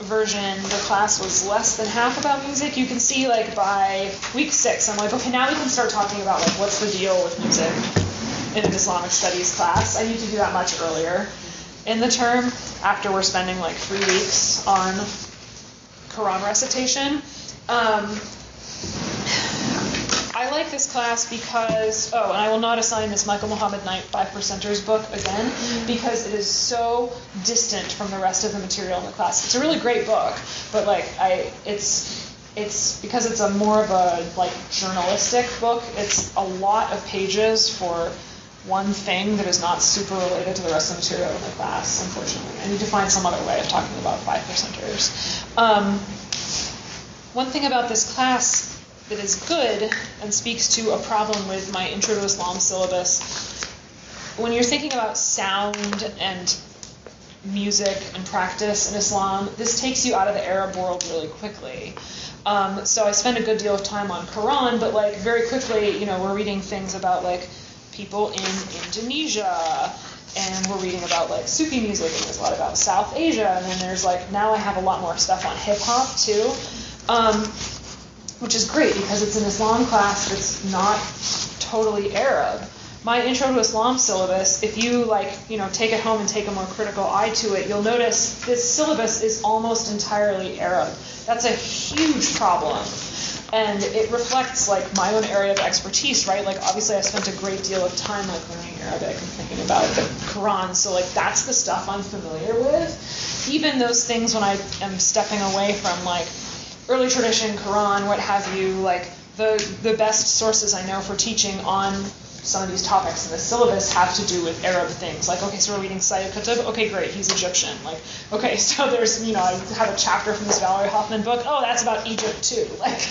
version, the class was less than half about music. You can see, like, by week 6, I'm like, okay, now we can start talking about, like, what's the deal with music in an Islamic Studies class. I need to do that much earlier in the term, after we're spending, like, 3 weeks on Quran recitation. I like this class because, and I will not assign this Michael Muhammad Knight 5 Percenters book again, because it is so distant from the rest of the material in the class. It's a really great book, but it's because it's a more of a like journalistic book. It's a lot of pages for one thing that is not super related to the rest of the material in the class, unfortunately. I need to find some other way of talking about 5 Percenters. One thing about this class that is good and speaks to a problem with my Intro to Islam syllabus, when you're thinking about sound and music and practice in Islam, this takes you out of the Arab world really quickly. So I spend a good deal of time on Quran, but like very quickly, we're reading things about like people in Indonesia, and we're reading about like Sufi music, and there's a lot about South Asia, and then there's like, now I have a lot more stuff on hip hop too. Which is great because it's an Islam class that's not totally Arab. My Intro to Islam syllabus, if you take it home and take a more critical eye to it, you'll notice this syllabus is almost entirely Arab. That's a huge problem. And it reflects like my own area of expertise, right? Like obviously I spent a great deal of time like learning Arabic and thinking about the Quran, so like that's the stuff I'm familiar with. Even those things when I am stepping away from like early tradition, Quran, what have you, like the best sources I know for teaching on some of these topics in the syllabus have to do with Arab things. Like, okay, so we're reading Sayyid Qutb. Okay, great, he's Egyptian. Like, okay, so there's, I have a chapter from this Valerie Hoffman book. Oh, that's about Egypt too. Like,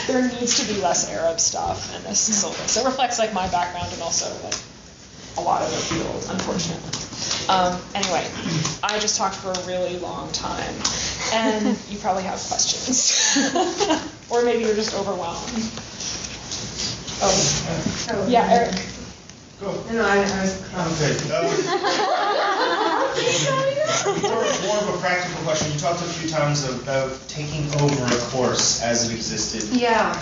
there needs to be less Arab stuff in this syllabus. It reflects like my background and also like a lot of the field, unfortunately. Anyway, I just talked for a really long time, and you probably have questions. Or maybe you're just overwhelmed. Oh, yeah, Eric. Go. No, I was. Okay. More of a practical question. You talked a few times about taking over a course as it existed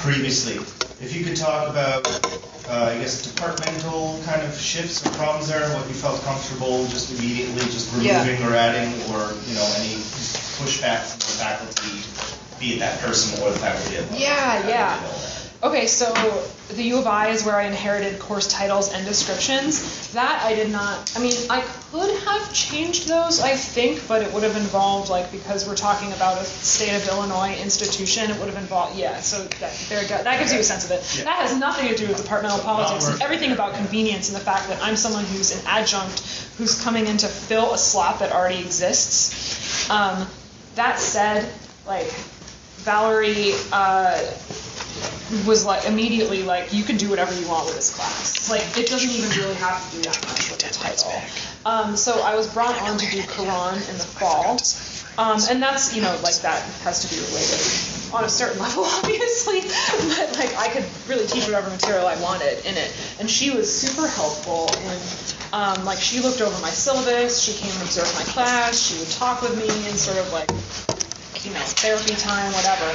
previously. If you could talk about, I guess, departmental kind of shifts or problems there, what you felt comfortable just immediately just removing or adding, or any pushback from the faculty, be it that person or the faculty. Okay, so the U of I is where I inherited course titles and descriptions. That I did not, I could have changed those, I think, but it would have involved, because we're talking about a state of Illinois institution, it would have involved, so that gives you a sense of it. Yeah. That has nothing to do with departmental politics, and everything about convenience and the fact that I'm someone who's an adjunct who's coming in to fill a slot that already exists. That said, Valerie was immediately you can do whatever you want with this class. It doesn't even really have to do that much with the title. So I was brought on to do Quran in the fall. And that's, that has to be related on a certain level, obviously. But I could really teach whatever material I wanted in it. And she was super helpful in she looked over my syllabus, she came and observed my class, she would talk with me and sort of therapy time, whatever.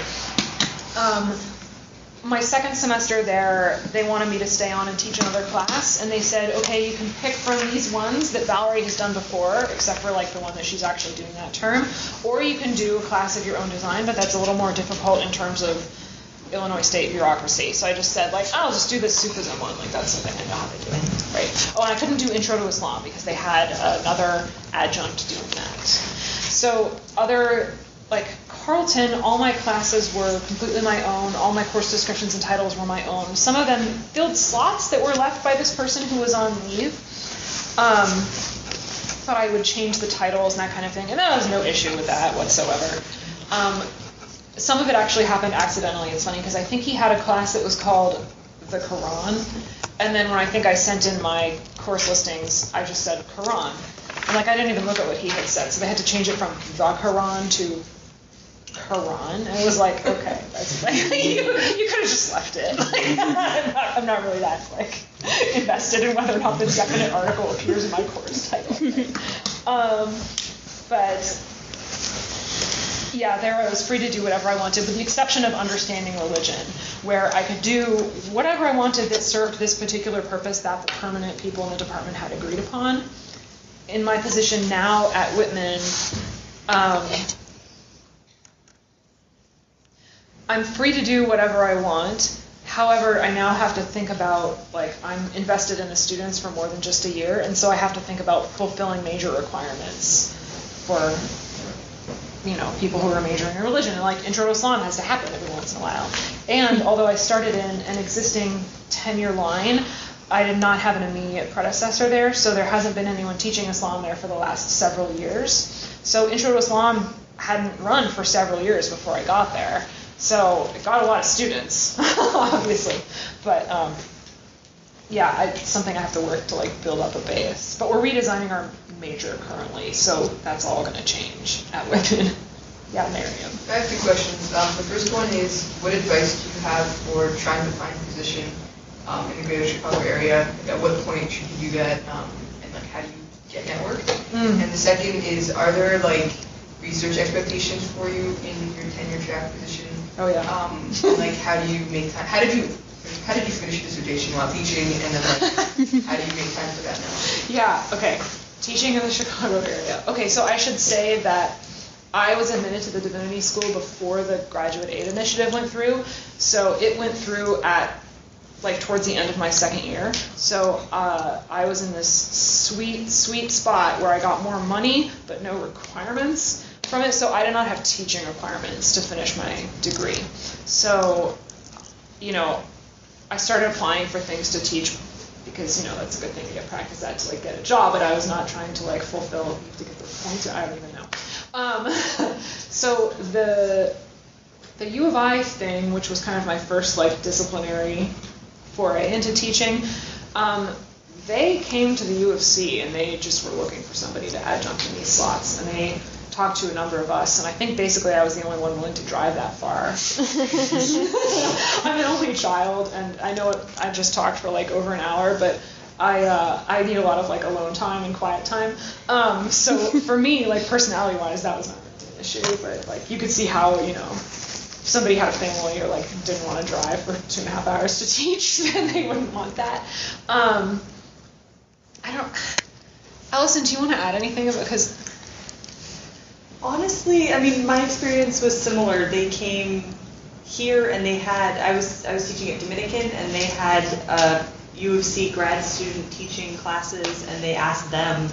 My second semester there, they wanted me to stay on and teach another class, and they said, okay, you can pick from these ones that Valerie has done before, except for the one that she's actually doing that term, or you can do a class of your own design, but that's a little more difficult in terms of Illinois state bureaucracy. So I just said, I'll just do this Sufism one, that's something I know how to do, right? Oh, and I couldn't do Intro to Islam because they had another adjunct doing that. So other, Carleton, all my classes were completely my own. All my course descriptions and titles were my own. Some of them filled slots that were left by this person who was on leave. But I would change the titles and that kind of thing, and there was no issue with that whatsoever. Some of it actually happened accidentally. It's funny because I think he had a class that was called the Quran, and then when I think I sent in my course listings, I just said Quran. And I didn't even look at what he had said, so they had to change it from the Quran to Quran, and it was okay, that's you could have just left it. I'm not really that invested in whether or not the definite article appears in my course title. But there I was free to do whatever I wanted, with the exception of understanding religion, where I could do whatever I wanted that served this particular purpose that the permanent people in the department had agreed upon. In my position now at Whitman, I'm free to do whatever I want. However, I now have to think about, I'm invested in the students for more than just a year, and so I have to think about fulfilling major requirements for, people who are majoring in religion. And, Intro to Islam has to happen every once in a while. And although I started in an existing tenure line, I did not have an immediate predecessor there, so there hasn't been anyone teaching Islam there for the last several years. So Intro to Islam hadn't run for several years before I got there. So it got a lot of students, obviously. But it's something I have to work to build up a base. But we're redesigning our major currently, so that's all going to change at Whitman. Yeah, Miriam. I have 2 questions. The first one is, what advice do you have for trying to find a position in the greater Chicago area? At what point should you do that, and how do you get networked? And the second is, are there research expectations for you in your tenure track position? Oh yeah. And how do you make time? How did you finish your dissertation while teaching, and then how do you make time for that now? Yeah. Okay. Teaching in the Chicago area. Okay, so I should say that I was admitted to the Divinity School before the Graduate Aid Initiative went through, so it went through at towards the end of my second year. So I was in this sweet spot where I got more money but no requirements from it. So I did not have teaching requirements to finish my degree. So, I started applying for things to teach because, that's a good thing to get practice at to get a job, but I was not trying to fulfill, you have to get the point, I don't even know. So the U of I thing, which was kind of my first disciplinary foray into teaching, they came to the U of C and they just were looking for somebody to adjunct in these slots, and they talked to a number of us, and I think basically I was the only one willing to drive that far. I'm an only child, and I know I just talked for over an hour, but I need a lot of like alone time and quiet time. So for me, like personality-wise, that was not an issue. But like you could see how, you know, if somebody had a family or like didn't want to drive for 2.5 hours to teach, then they wouldn't want that. Allison, do you want to add anything about, because honestly, I mean, my experience was similar. They came here and they had, I was teaching at Dominican, and they had a U of C grad student teaching classes, and they asked them,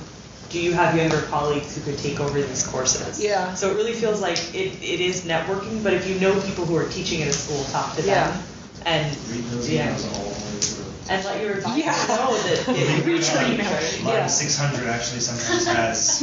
do you have younger colleagues who could take over these courses? Yeah. So it really feels like it is networking, but if you know people who are teaching at a school, talk to them. Yeah. And and let your advisor know that Reach your email. Line 600 actually sometimes has.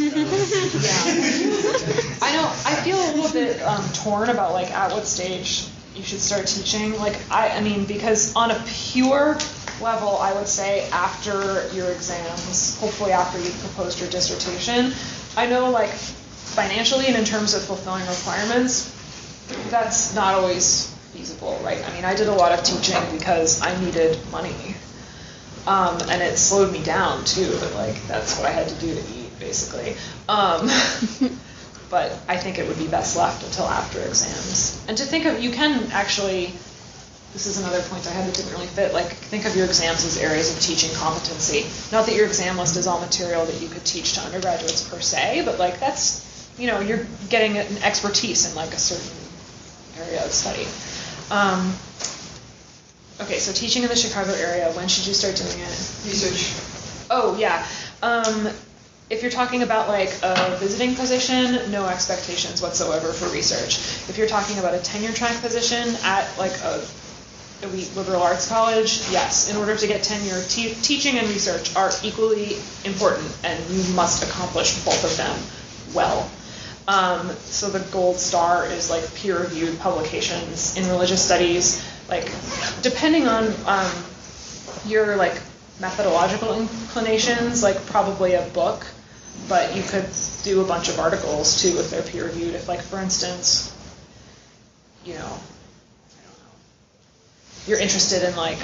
I know. I feel a little bit torn about like at what stage you should start teaching. Like I mean, because on a pure level, I would say after your exams, hopefully after you've proposed your dissertation. I know like financially and in terms of fulfilling requirements, that's not always feasible, right? I mean, I did a lot of teaching because I needed money, and it slowed me down too. But like that's what I had to do to eat, basically. But I think it would be best left until after exams. And to think of, you can actually, this is another point I had that didn't really fit. Like think of your exams as areas of teaching competency. Not that your exam list is all material that you could teach to undergraduates per se, but like that's, you know, you're getting an expertise in like a certain area of study. Okay, so teaching in the Chicago area, when should you start doing it? Research. Oh, yeah. If you're talking about like a visiting position, no expectations whatsoever for research. If you're talking about a tenure track position at like a elite liberal arts college, yes. In order to get tenure, teaching and research are equally important, and you must accomplish both of them well. So the gold star is like peer-reviewed publications in religious studies. Like, depending on your like methodological inclinations, like probably a book, but you could do a bunch of articles too if they're peer-reviewed. If like, for instance, you know, you're interested in like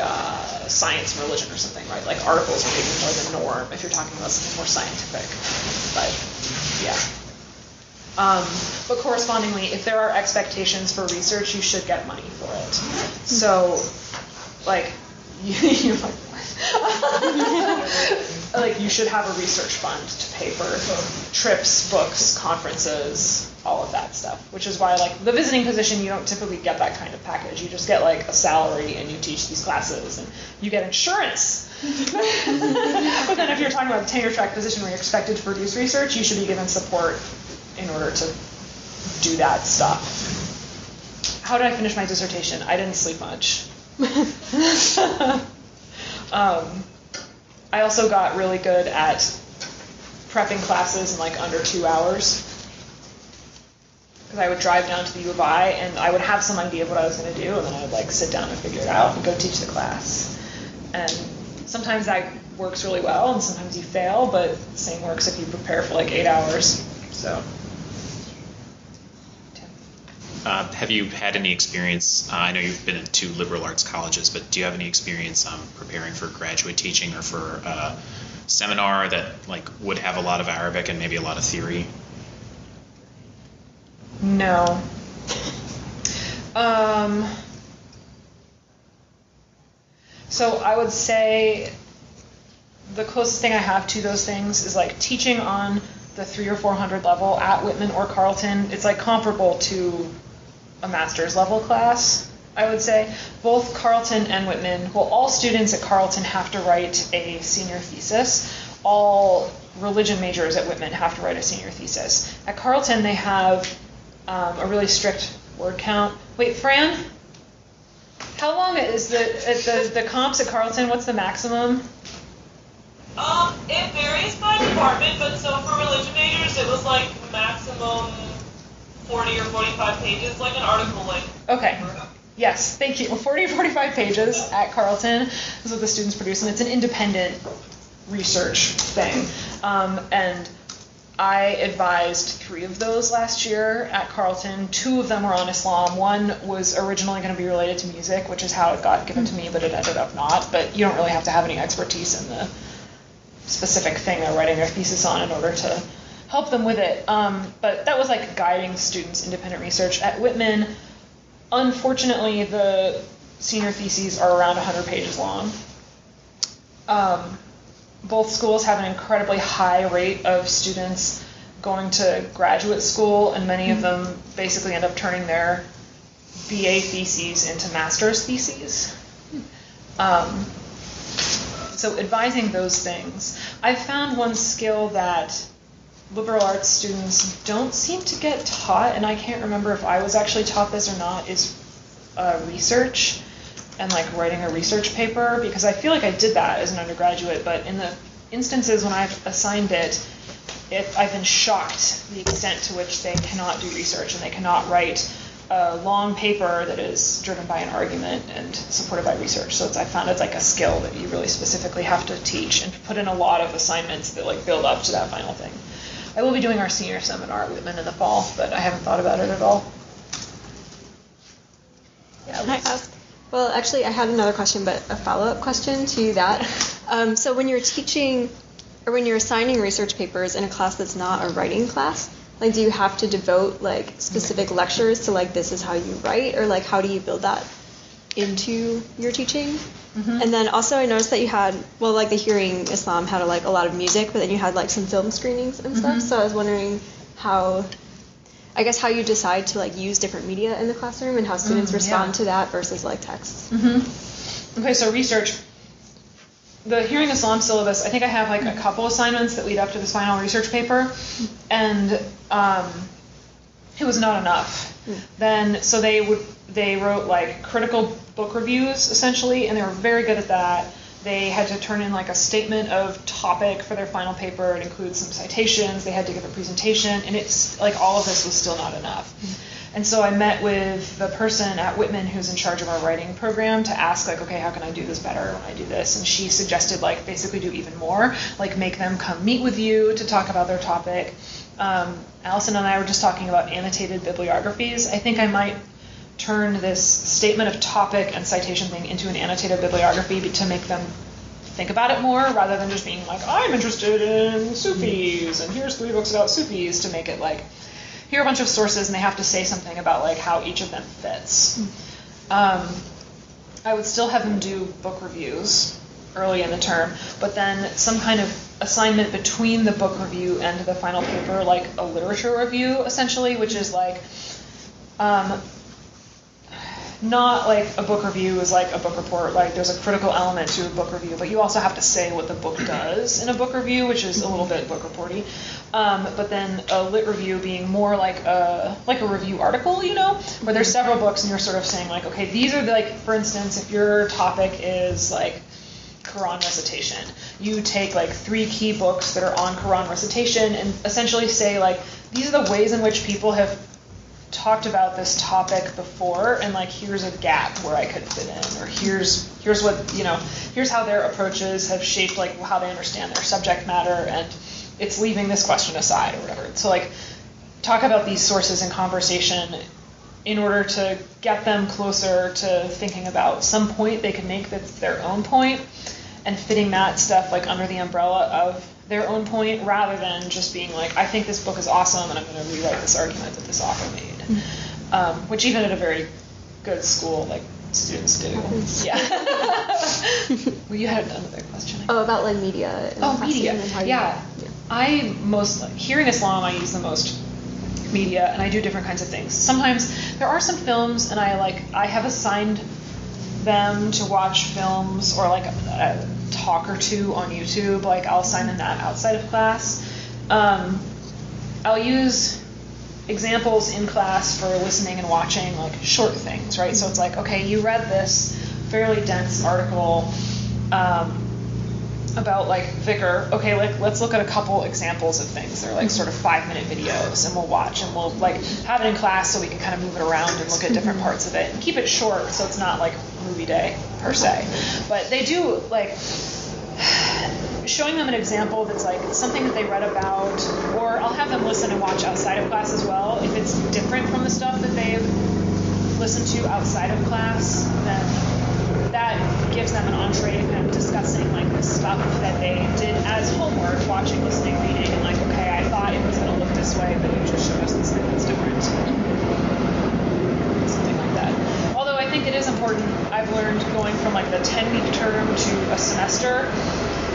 science and religion or something, right? Like articles are maybe more the norm if you're talking about something more scientific. But yeah. But correspondingly, if there are expectations for research, you should get money for it. So, like, you're like, like you should have a research fund to pay for trips, books, conferences, all of that stuff. Which is why, like, the visiting position, you don't typically get that kind of package. You just get like a salary and you teach these classes and you get insurance. But then if you're talking about a tenure track position where you're expected to produce research, you should be given support in order to do that stuff. How did I finish my dissertation? I didn't sleep much. I also got really good at prepping classes in like under 2 hours. Because I would drive down to the U of I and I would have some idea of what I was going to do, and then I would like sit down and figure it out and go teach the class. And sometimes that works really well, and sometimes you fail, but the same works if you prepare for like 8 hours. So. Have you had any experience, I know you've been in 2 liberal arts colleges, but do you have any experience preparing for graduate teaching or for a seminar that like would have a lot of Arabic and maybe a lot of theory? No. So I would say the closest thing I have to those things is like teaching on the 300 or 400 level at Whitman or Carleton. It's like comparable to a master's level class, I would say. Both Carleton and Whitman, well, all students at Carleton have to write a senior thesis. All religion majors at Whitman have to write a senior thesis. At Carleton, they have a really strict word count. Wait, Fran? How long is the comps at Carleton? What's the maximum? It varies by department, but so for religion majors, it was like maximum 40 or 45 pages, like an article length. Okay. Yes, thank you. 40 or 45 pages at Carleton is what the students produce, and it's an independent research thing. And I advised 3 of those last year at Carleton. 2 of them were on Islam. One was originally going to be related to music, which is how it got given to me, but it ended up not. But you don't really have to have any expertise in the specific thing they're writing their thesis on in order to help them with it. But that was like guiding students' independent research. At Whitman, unfortunately, the senior theses are around 100 pages long. Both schools have an incredibly high rate of students going to graduate school, and many of them basically end up turning their BA theses into master's theses. So advising those things. I've found one skill that liberal arts students don't seem to get taught, and I can't remember if I was actually taught this or not, is research and like writing a research paper, because I feel like I did that as an undergraduate, but in the instances when I've assigned it, I've been shocked the extent to which they cannot do research and they cannot write a long paper that is driven by an argument and supported by research. So I found it's like a skill that you really specifically have to teach and put in a lot of assignments that like build up to that final thing. I will be doing our senior seminar at Whitman in the fall, but I haven't thought about it at all. Yeah, Can I ask? Well, actually, I had another question, but a follow-up question to that. So when you're teaching, or when you're assigning research papers in a class that's not a writing class, like, do you have to devote like specific lectures to like this is how you write, or like how do you build that into your teaching? Mm-hmm. And then also I noticed that you had, well, like the Hearing Islam had like a lot of music, but then you had like some film screenings and stuff. Mm-hmm. So I was wondering how you decide to like use different media in the classroom and how students respond to that versus like texts. Mm-hmm. Okay, so research. The Hearing Islam syllabus, I think I have like a couple assignments that lead up to this final research paper, and it was not enough. Then, so they wrote like critical book reviews essentially, and they were very good at that. They had to turn in like a statement of topic for their final paper. It includes some citations. They had to give a presentation, and it's like all of this was still not enough. And so I met with the person at Whitman who's in charge of our writing program to ask like, okay, how can I do this better when I do this? And she suggested like basically do even more, like make them come meet with you to talk about their topic. Allison and I were just talking about annotated bibliographies. I think I might turn this statement of topic and citation thing into an annotated bibliography to make them think about it more, rather than just being like, I'm interested in Sufis, and here's 3 books about Sufis, to make it like, here are a bunch of sources, and they have to say something about like how each of them fits. I would still have them do book reviews early in the term, but then some kind of assignment between the book review and the final paper, like a literature review, essentially, which is like, not like a book review is like a book report, like there's a critical element to a book review, but you also have to say what the book does in a book review, which is a little bit book reporty. But then a lit review being more like a review article, you know, where there's several books and you're sort of saying like, okay, these are the, like, for instance, if your topic is like Quran recitation, you take like 3 key books that are on Quran recitation and essentially say like, these are the ways in which people have talked about this topic before, and like here's a gap where I could fit in, or here's what, you know, here's how their approaches have shaped like how they understand their subject matter, and it's leaving this question aside or whatever. So like talk about these sources in conversation in order to get them closer to thinking about some point they can make that's their own point, and fitting that stuff like under the umbrella of their own point, rather than just being like, I think this book is awesome and I'm going to rewrite this argument that this author made. Which even at a very good school, like, students do. Yeah. Well, you had another question. Oh, about like media. Media. Yeah. Hearing Islam, I use the most media, and I do different kinds of things. Sometimes there are some films, and I have assigned them to watch films or like a talk or two on YouTube. Like I'll assign them that outside of class. I'll use examples in class for listening and watching, like short things, right? So it's like, okay, you read this fairly dense article about like Vicar. Okay, like let's look at a couple examples of things. They're like sort of 5-minute videos, and we'll watch, and we'll like have it in class so we can kind of move it around and look at different parts of it and keep it short so it's not like movie day per se. But they do like showing them an example that's like something that they read about, or I'll have them listen and watch outside of class as well. If it's different from the stuff that they've listened to outside of class, then that gives them an entree to kind of discussing like the stuff that they did as homework, watching, listening, reading, and like, okay, I thought it was going to look this way, but you just showed us this thing that's different. Something like that. Although I think it is important, I've learned going from like the 10-week term to a semester,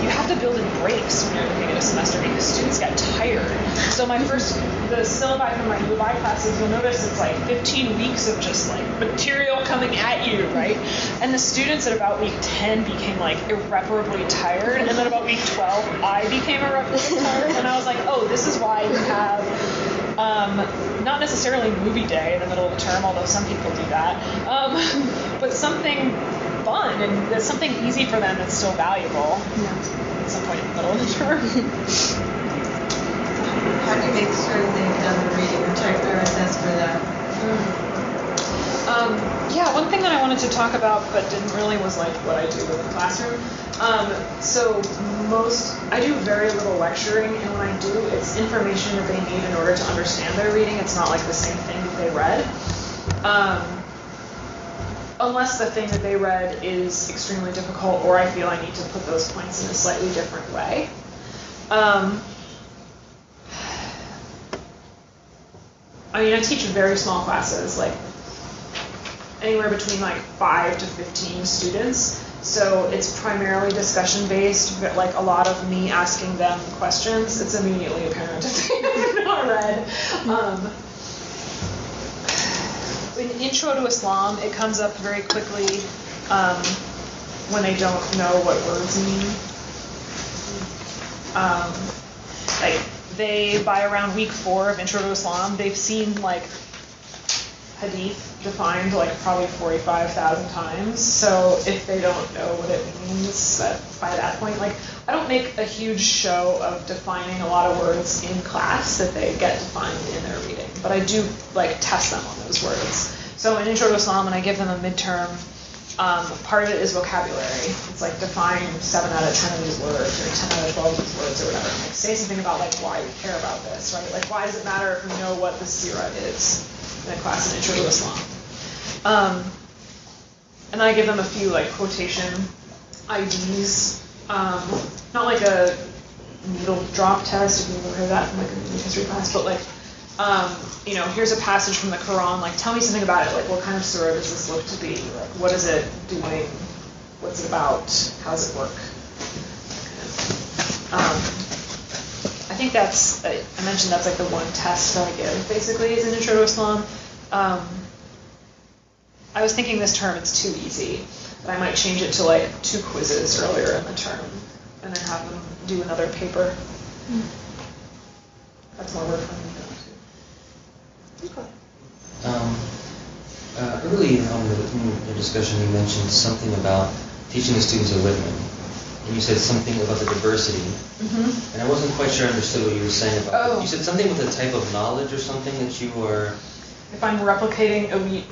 you have to build in breaks when you're looking at a semester because students get tired. So the syllabi from my UI classes, you'll notice it's like 15 weeks of just like material coming at you, right? And the students at about week 10 became like irreparably tired, and then about week 12, I became irreparably tired, and I was like, oh, this is why you have not necessarily movie day in the middle of the term, although some people do that, but something fun and there's something easy for them that's still valuable at some point in the middle of the term. How do you make sure they've done the reading or check their assess for that? Yeah, one thing that I wanted to talk about but didn't really was like what I do in the classroom. I do very little lecturing, and when I do, it's information that they need in order to understand their reading. It's not like the same thing that they read. Unless the thing that they read is extremely difficult, or I feel I need to put those points in a slightly different way. I teach very small classes, like anywhere between like 5 to 15 students. So it's primarily discussion based, but like a lot of me asking them questions. It's immediately apparent if they have not read. In Intro to Islam, it comes up very quickly when they don't know what words mean. By around week 4 of Intro to Islam, they've seen like hadith defined like probably 45,000 times. So if they don't know what it means by that point, like I don't make a huge show of defining a lot of words in class that they get defined in their reading, but I do like test them on those words. So in Intro to Islam, when I give them a midterm, part of it is vocabulary. It's like define 7 out of 10 of these words, or 10 out of 12 of these words, or whatever. Like say something about like why you care about this, right? Like why does it matter if we know what the seerah is in a class in Intro to Islam? And then I give them a few like quotation IDs, not like a needle drop test, if you've ever heard that from like a history class, but like, here's a passage from the Quran, like tell me something about it, like what kind of surah does this look to be, like what is it doing, what's it about, how does it work? I think I mentioned that's like the one test that I give, basically, is an Intro to Islam. I was thinking this term it's too easy, but I might change it to like 2 quizzes earlier in the term, and then have them do another paper. That's more work for me. Early on in the discussion, you mentioned something about teaching the students at Whitman, and you said something about the diversity, and I wasn't quite sure I understood what you were saying about it. You said something with a type of knowledge or something that you were... If I'm replicating elite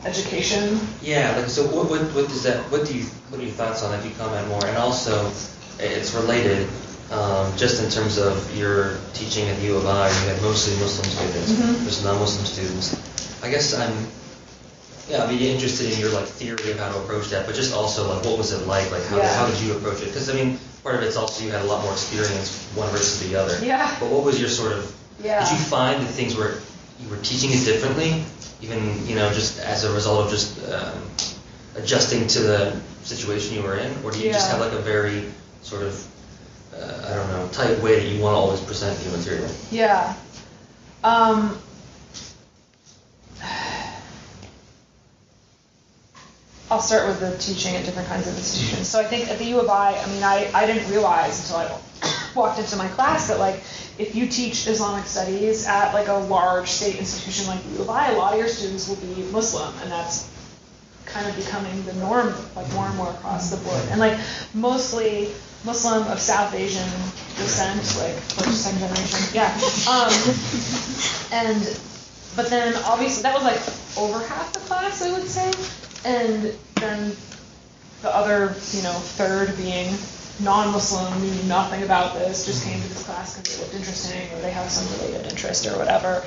education? Yeah, like so. What does that? What are your thoughts on that? If you comment more, and also, it's related. Just in terms of your teaching at the U of I, you had mostly Muslim students, there's non-Muslim students. I guess I'd be interested in your like theory of how to approach that, but just also like what was it like how did you approach it? Because I mean, part of it's also you had a lot more experience one versus the other. Yeah. But what was your sort of? Did you find that things were you were teaching it differently, even just as a result of just adjusting to the situation you were in, or do you just have like a very sort of tight way that you want to always present your material? Yeah. I'll start with the teaching at different kinds of institutions. So I think at the U of I didn't realize until I walked into my class that like if you teach Islamic Studies at like a large state institution like the U of I, a lot of your students will be Muslim, and that's kind of becoming the norm, like more and more across the board. And like mostly Muslim of South Asian descent, like first, second generation. Yeah. But then obviously that was like over half the class, I would say. And then the other, third being non-Muslim, knew nothing about this, just came to this class because it looked interesting or they have some related interest or whatever.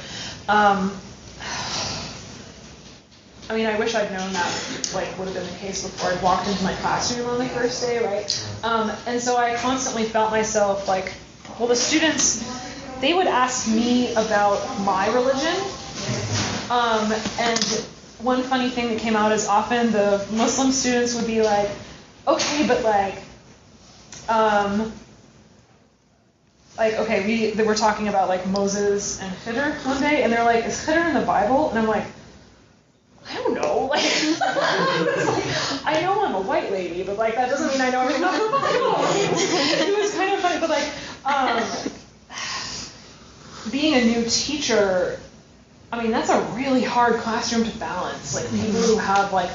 I mean, I wish I'd known that, like, would have been the case before I walked into my classroom on the first day, right? And so I constantly felt myself like, well, the students, they would ask me about my religion. And one funny thing that came out is often the Muslim students would be like, okay, but okay, they were talking about like Moses and Khidr one day, and they're like, is Khidr in the Bible? And I'm like, I don't know. Like, I know I'm a white lady, but like that doesn't mean I know everything about the Bible. It was kind of funny, but like, being a new teacher, I mean, that's a really hard classroom to balance. Like people who have like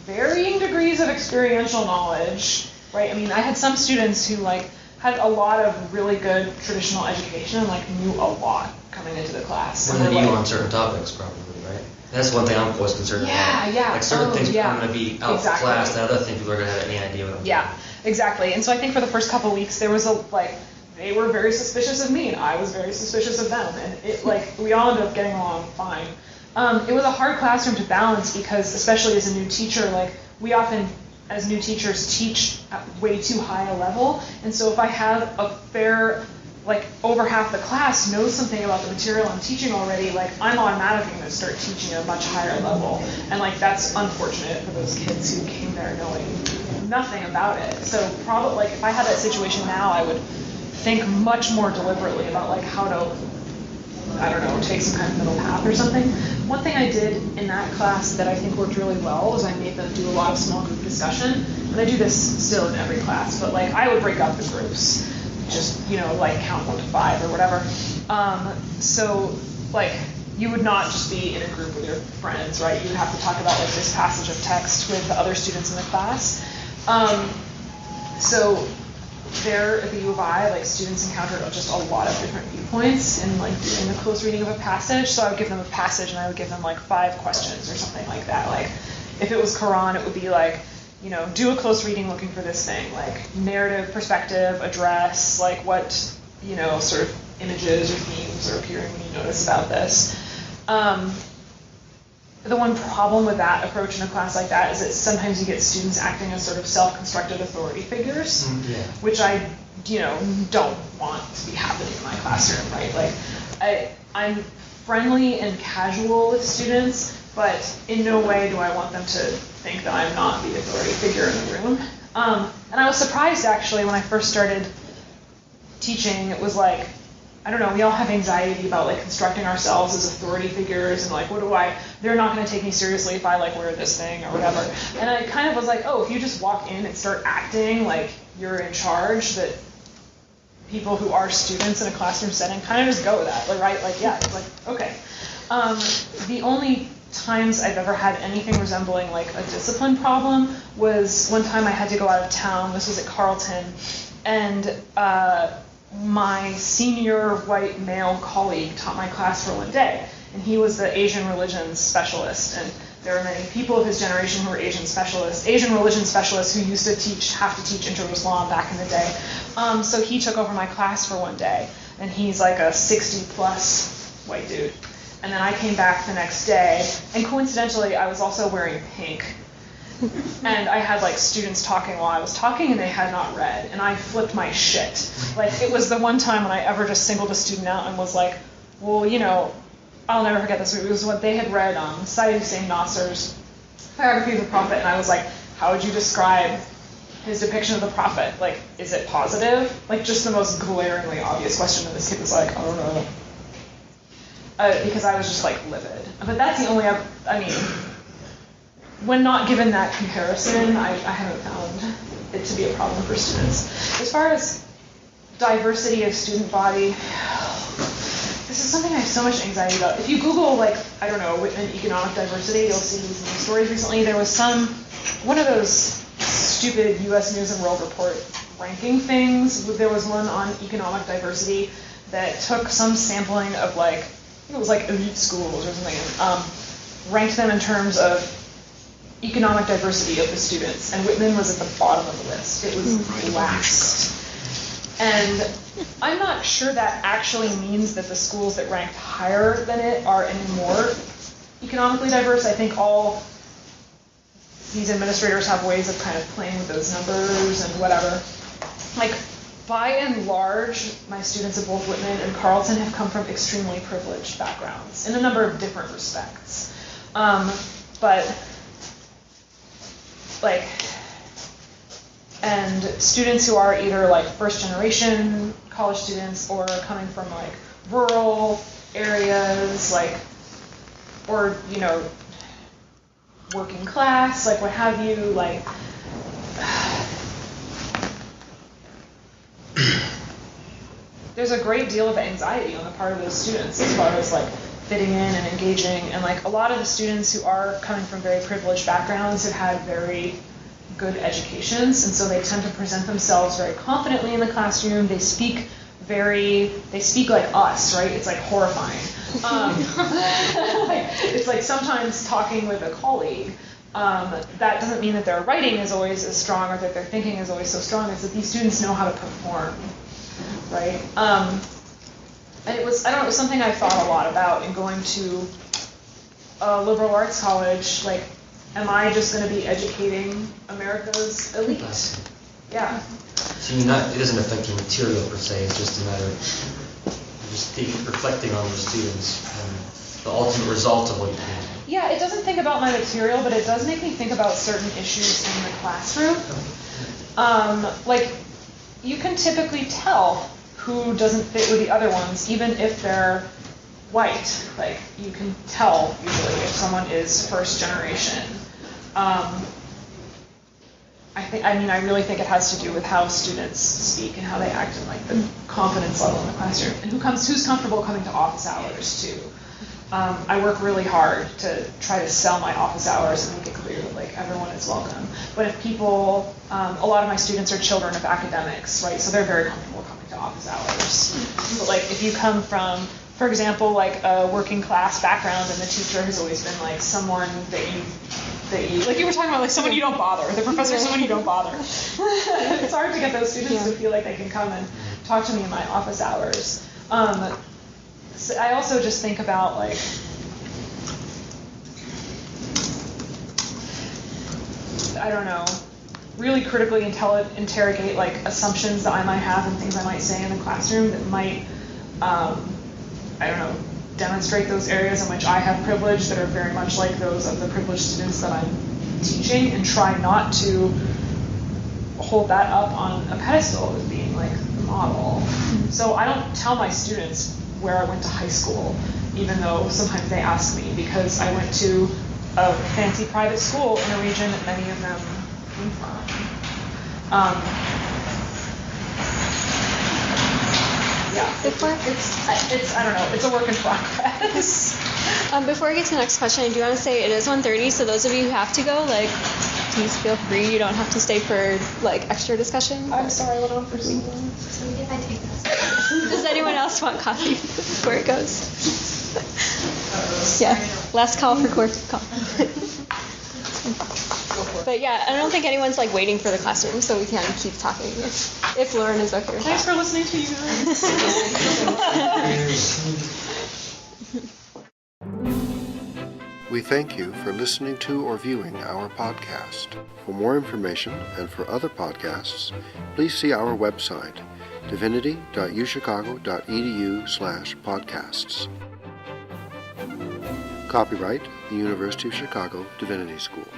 varying degrees of experiential knowledge, right? I mean, I had some students who like had a lot of really good traditional education and like knew a lot coming into the class. More than you on certain topics, probably, right? That's one thing I'm always concerned about. Yeah. Like certain things are going to be out of class, and other things people are going to have any idea what I'm doing. Yeah, exactly. And so I think for the first couple of weeks there was they were very suspicious of me, and I was very suspicious of them, and it we all ended up getting along fine. It was a hard classroom to balance because, especially as a new teacher, like we often, as new teachers, teach at way too high a level, and so if I have a fair, like over half the class knows something about the material I'm teaching already, like I'm automatically going to start teaching at a much higher level, and like that's unfortunate for those kids who came there knowing nothing about it. So probably like if I had that situation now, I would think much more deliberately about like how to, I don't know, take some kind of middle path or something. One thing I did in that class that I think worked really well was I made them do a lot of small group discussion. And I do this still in every class, but like I would break up the groups, just, like count 1 to 5 or whatever. So like you would not just be in a group with your friends, right? You would have to talk about like this passage of text with the other students in the class. So there at the U of I, like students encountered just a lot of different viewpoints in like doing a close reading of a passage. So I would give them a passage and I would give them like 5 questions or something like that. Like if it was Quran, it would be like, do a close reading looking for this thing, like narrative, perspective, address, like what, sort of images or themes are appearing when you notice about this. The one problem with that approach in a class like that is that sometimes you get students acting as sort of self-constructed authority figures, which I, don't want to be happening in my classroom, right? Like, I'm friendly and casual with students, but in no way do I want them to think that I'm not the authority figure in the room. And I was surprised, actually, when I first started teaching. It was like, I don't know, we all have anxiety about like constructing ourselves as authority figures and like, they're not going to take me seriously if I like wear this thing or whatever. And I kind of was like, oh, if you just walk in and start acting like you're in charge, that people who are students in a classroom setting kind of just go with that, right? Like, yeah, it's like, okay. The only times I've ever had anything resembling like a discipline problem was one time I had to go out of town. This was at Carleton, and my senior white male colleague taught my class for one day, and he was the Asian religions specialist, and there are many people of his generation who were Asian religion specialists who used to have to teach Intro to Islam back in the day. So he took over my class for one day, and he's like a 60-plus white dude. And then I came back the next day, and coincidentally, I was also wearing pink. And I had like students talking while I was talking, and they had not read, and I flipped my shit. Like, it was the one time when I ever just singled a student out and was like, well, I'll never forget this. It was what they had read Sayyid Hussein Nasr's biography of the Prophet, and I was like, how would you describe his depiction of the Prophet? Like, is it positive? Like, just the most glaringly obvious question, and this kid was like, I don't know. Because I was just like livid. But that's the only, when not given that comparison, I haven't found it to be a problem for students. As far as diversity of student body, this is something I have so much anxiety about. If you Google, Whitman economic diversity, you'll see these news stories recently. There was one of those stupid U.S. News and World Report ranking things. There was one on economic diversity that took some sampling of it was like elite schools or something, ranked them in terms of economic diversity of the students, and Whitman was at the bottom of the list. It was last. And I'm not sure that actually means that the schools that ranked higher than it are any more economically diverse. I think all these administrators have ways of kind of playing with those numbers and whatever. Like, by and large, my students at both Whitman and Carleton have come from extremely privileged backgrounds in a number of different respects. But, like, and students who are either like first generation college students or coming from like rural areas, like, or, you know, working class, like what have you, like, there's a great deal of anxiety on the part of those students as far as like fitting in and engaging, and like a lot of the students who are coming from very privileged backgrounds have had very good educations, and so they tend to present themselves very confidently in the classroom. They speak like us, right? It's like horrifying. It's like sometimes talking with a colleague, that doesn't mean that their writing is always as strong or that their thinking is always so strong. It's that these students know how to perform, right? And it was something I thought a lot about in going to a liberal arts college. Like, am I just going to be educating America's elite? Yeah. So it doesn't affect your material per se, it's just a matter of just reflecting on the students and the ultimate result of what you do. Yeah, it doesn't think about my material, but it does make me think about certain issues in the classroom. Like, you can typically tell who doesn't fit with the other ones, even if they're white. Like, you can tell usually if someone is first generation. I really think it has to do with how students speak and how they act and like the confidence level in the classroom, and who's comfortable coming to office hours too. I work really hard to try to sell my office hours and make it clear that like everyone is welcome. But if people, a lot of my students are children of academics, right? So they're very comfortable coming to office hours. But like if you come from, for example, like a working class background, and the teacher has always been like someone that you like you were talking about, like someone you don't bother. The professor is someone you don't bother. It's hard to get those students to feel like they can come and talk to me in my office hours. So I also just think about like, I don't know, really critically interrogate like assumptions that I might have and things I might say in the classroom that might, I don't know, demonstrate those areas in which I have privilege that are very much like those of the privileged students that I'm teaching, and try not to hold that up on a pedestal as being like the model. So I don't tell my students where I went to high school, even though sometimes they ask me, because I went to a fancy private school in a region that many of them came from. Yeah, it's I don't know, it's a work in progress. Before I get to the next question, I do want to say it is 1:30, so those of you who have to go, like, please feel free. You don't have to stay for like extra discussion. I'm sorry, I went on for so long. So if I take this. Does anyone else want coffee before it goes? Yeah, last call for call. But yeah, I don't think anyone's like waiting for the classroom, so we can keep talking if Lauren is okay with Thanks that. for listening to you guys. We thank you for listening to or viewing our podcast. For more information and for other podcasts, please see our website, divinity.uchicago.edu/podcasts. Copyright, the University of Chicago Divinity School.